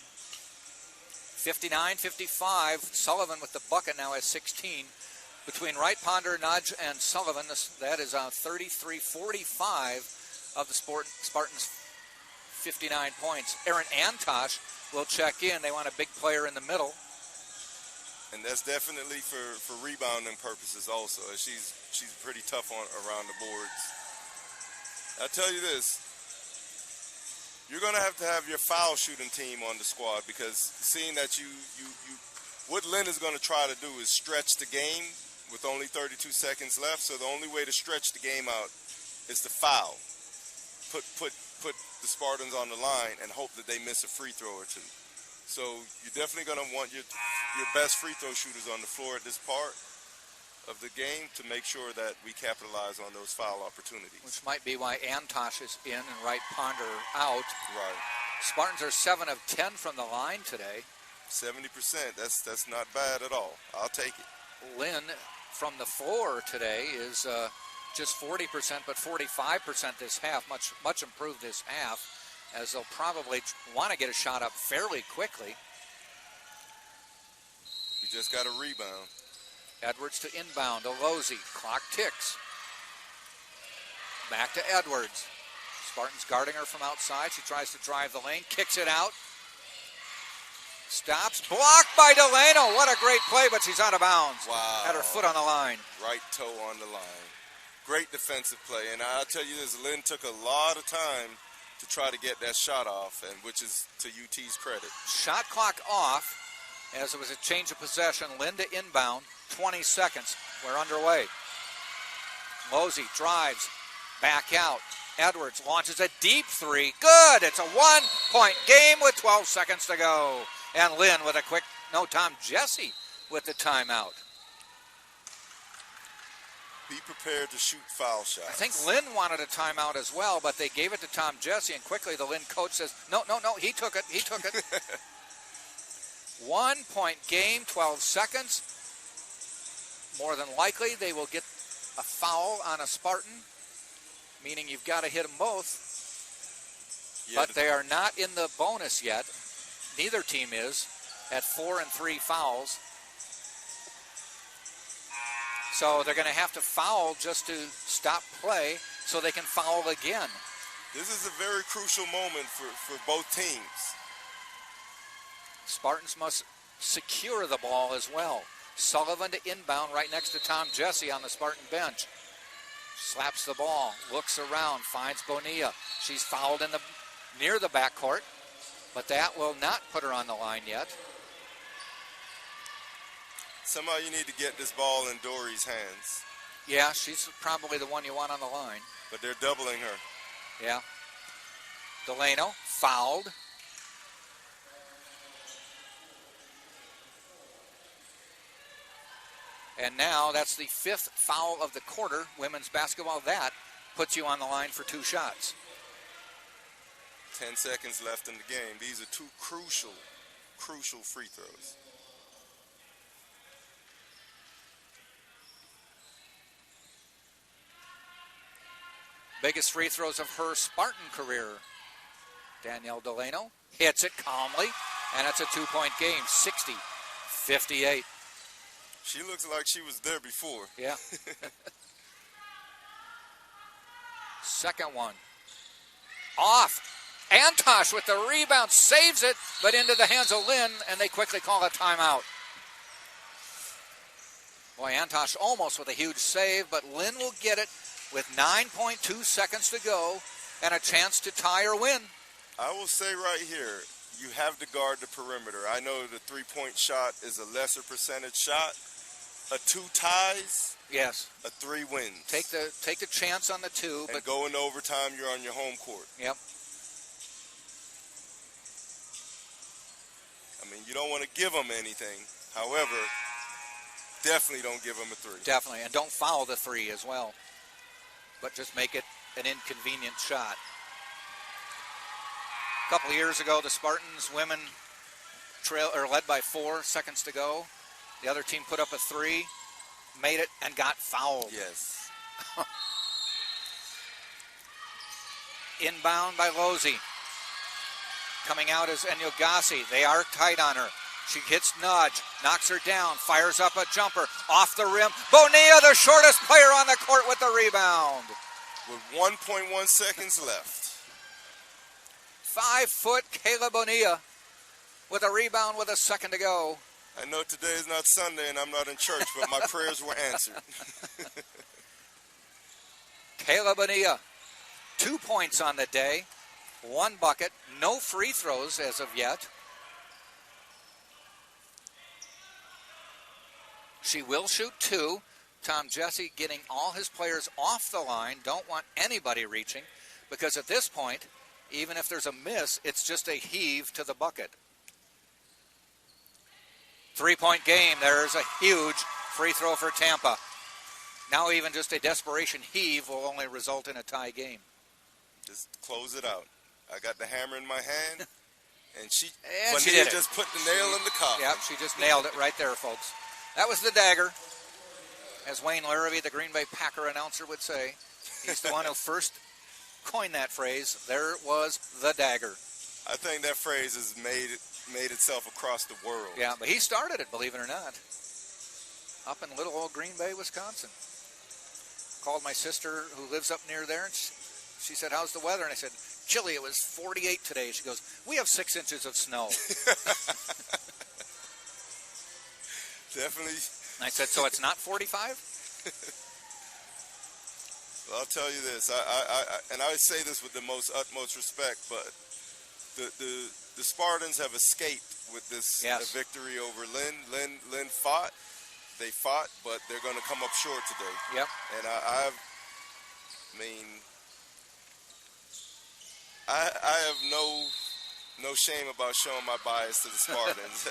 59-55. Sullivan with the bucket now has 16. Between Wright, Ponder, Nudge, and Sullivan, that is 33-45 of the Spartans' 59 points. Erin Antosh will check in. They want a big player in the middle. And that's definitely for rebounding purposes also. She's pretty tough around the boards. I'll tell you this. You're going to have your foul shooting team on the squad, because seeing that what Lynn is going to try to do is stretch the game with only 32 seconds left. So the only way to stretch the game out is to foul. Put the Spartans on the line and hope that they miss a free throw or 2. So you're definitely going to want your best free throw shooters on the floor at this part of the game to make sure that we capitalize on those foul opportunities. Which might be why Antosh is in and Wright Ponder out. Right. Spartans are 7 of 10 from the line today. 70%. That's not bad at all. I'll take it. Lynn from the floor today is just 40%, but 45% this half. Much improved this half, as they'll probably want to get a shot up fairly quickly. We just got a rebound. Edwards to inbound. Olozi. Clock ticks. Back to Edwards. Spartans guarding her from outside. She tries to drive the lane. Kicks it out. Stops. Blocked by Delano. What a great play, but she's out of bounds. Wow. Had her foot on the line. Right toe on the line. Great defensive play. And I'll tell you this, Lynn took a lot of time to try to get that shot off, and which is to UT's credit. Shot clock off as it was a change of possession. Lynn to inbound, 20 seconds. We're underway. Mosey drives, back out. Edwards launches a deep three. Good! It's a 1-point game with 12 seconds to go. And Lynn with a quick, no, Tom Jesse with the timeout. Be prepared to shoot foul shots. I think Lynn wanted a timeout as well, but they gave it to Tom Jesse, and quickly the Lynn coach says, no, he took it. 1-point game, 12 seconds. More than likely they will get a foul on a Spartan, meaning you've got to hit them both. Yeah, but they are not in the bonus yet. Neither team is at 4 and 3 fouls. So they're going to have to foul just to stop play so they can foul again. This is a very crucial moment for both teams. Spartans must secure the ball as well. Sullivan to inbound right next to Tom Jesse on the Spartan bench. Slaps the ball, looks around, finds Bonilla. She's fouled in near the backcourt, but that will not put her on the line yet. Somehow you need to get this ball in Dory's hands. Yeah, she's probably the one you want on the line. But they're doubling her. Yeah. Delano fouled. And now that's the 5th foul of the quarter, women's basketball. That puts you on the line for 2 shots. 10 seconds left in the game. These are 2 crucial free throws. Biggest free throws of her Spartan career. Danielle Delano hits it calmly, and it's a 2-point game, 60-58. She looks like she was there before. Yeah. Second one. Off. Antosh with the rebound, saves it, but into the hands of Lynn, and they quickly call a timeout. Boy, Antosh almost with a huge save, but Lynn will get it with 9.2 seconds to go and a chance to tie or win. I will say right here, you have to guard the perimeter. I know the 3-point shot is a lesser percentage shot. A 2 ties. Yes. A 3 wins. Take the chance on the 2, and but go into overtime. You're on your home court. Yep. I mean, you don't want to give them anything. However, definitely don't give them a 3. Definitely, and don't foul the 3 as well, but just make it an inconvenient shot. A couple of years ago, the Spartans women led by 4 seconds to go. The other team put up a 3, made it, and got fouled. Yes. Inbound by Losey. Coming out is Enyogasi. They are tight on her. She hits nudge, knocks her down, fires up a jumper, off the rim. Bonilla, the shortest player on the court with the rebound. With 1.1 seconds left. 5-foot Kayla Bonilla with a rebound with a second to go. I know today is not Sunday and I'm not in church, but my prayers were answered. Kayla Bonilla, 2 points on the day, 1 bucket, no free throws as of yet. She will shoot 2. Tom Jesse getting all his players off the line, don't want anybody reaching, because at this point, even if there's a miss, it's just a heave to the bucket. 3-point game. There's a huge free throw for Tampa. Now even just a desperation heave will only result in a tie game. Just close it out. I got the hammer in my hand, and she did it. Just put the nail in the coffin. Yep, she just nailed it right there, folks. That was the dagger. As Wayne Larrabee, the Green Bay Packer announcer, would say. He's the one who first coined that phrase. There was the dagger. I think that phrase has made itself across the world. Yeah, but he started it, believe it or not, up in little old Green Bay, Wisconsin. Called my sister who lives up near there, and she said, how's the weather? And I said, chilly. It was 48 today. She goes, we have 6 inches of snow. Definitely. And I said, so it's not 45? Well, I'll tell you this, and I say this with the utmost respect, but the Spartans have escaped with this victory over Lynn. Lynn fought. They fought, but they're going to come up short today. Yep. And I have no shame about showing my bias to the Spartans.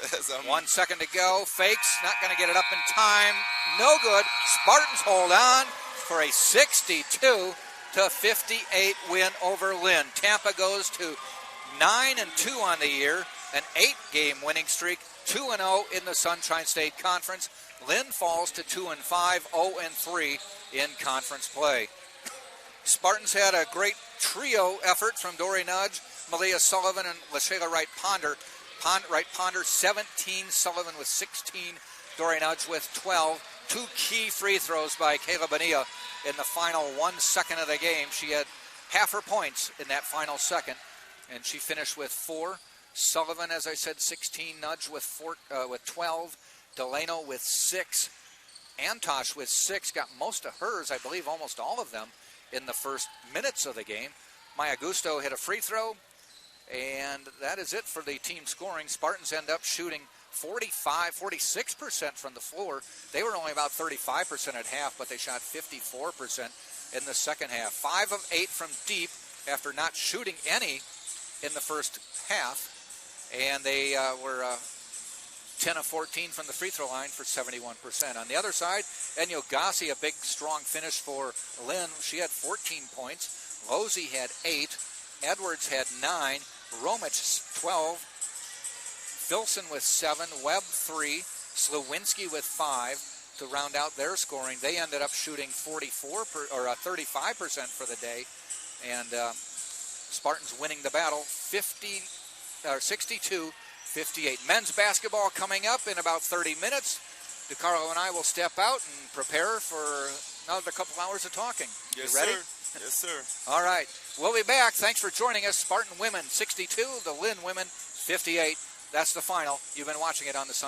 1 second to go. Fakes, not going to get it up in time. No good. Spartans hold on for a 62-58 win over Lynn. Tampa goes to 9-2 on the year, an 8-game winning streak, 2-0 in the Sunshine State Conference. Lynn falls to 2-5, 0-3 in conference play. Spartans had a great trio effort from Dory Nudge, Malia Sullivan, and LaShayla Wright-Ponder. Wright-Ponder 17, Sullivan with 16, Dory Nudge with 12. 2 key free throws by Kayla Bonilla in the final 1 second of the game. She had half her points in that final second, and she finished with 4. Sullivan, as I said, 16. Nudge with 12. Delano with 6. Antosh with 6. Got most of hers, I believe almost all of them, in the first minutes of the game. Maya Gusto hit a free throw, and that is it for the team scoring. Spartans end up shooting 46% from the floor. They were only about 35% at half, but they shot 54% in the second half. 5 of 8 from deep after not shooting any in the first half, and they were 10 of 14 from the free throw line for 71%. On the other side, Enyo Gassi, a big, strong finish for Lynn. She had 14 points. Losey had 8. Edwards had 9. Romich 12. Filson with 7. Webb 3. Slewinski with 5 to round out their scoring. They ended up shooting 35% for the day, and Spartans winning the battle 62-58. Men's basketball coming up in about 30 minutes. DeCarlo and I will step out and prepare for another couple hours of talking. Yes, you ready? sir. Yes, sir. All right. We'll be back. Thanks for joining us. Spartan women 62, the Lynn women 58. That's the final. You've been watching it on the Sun.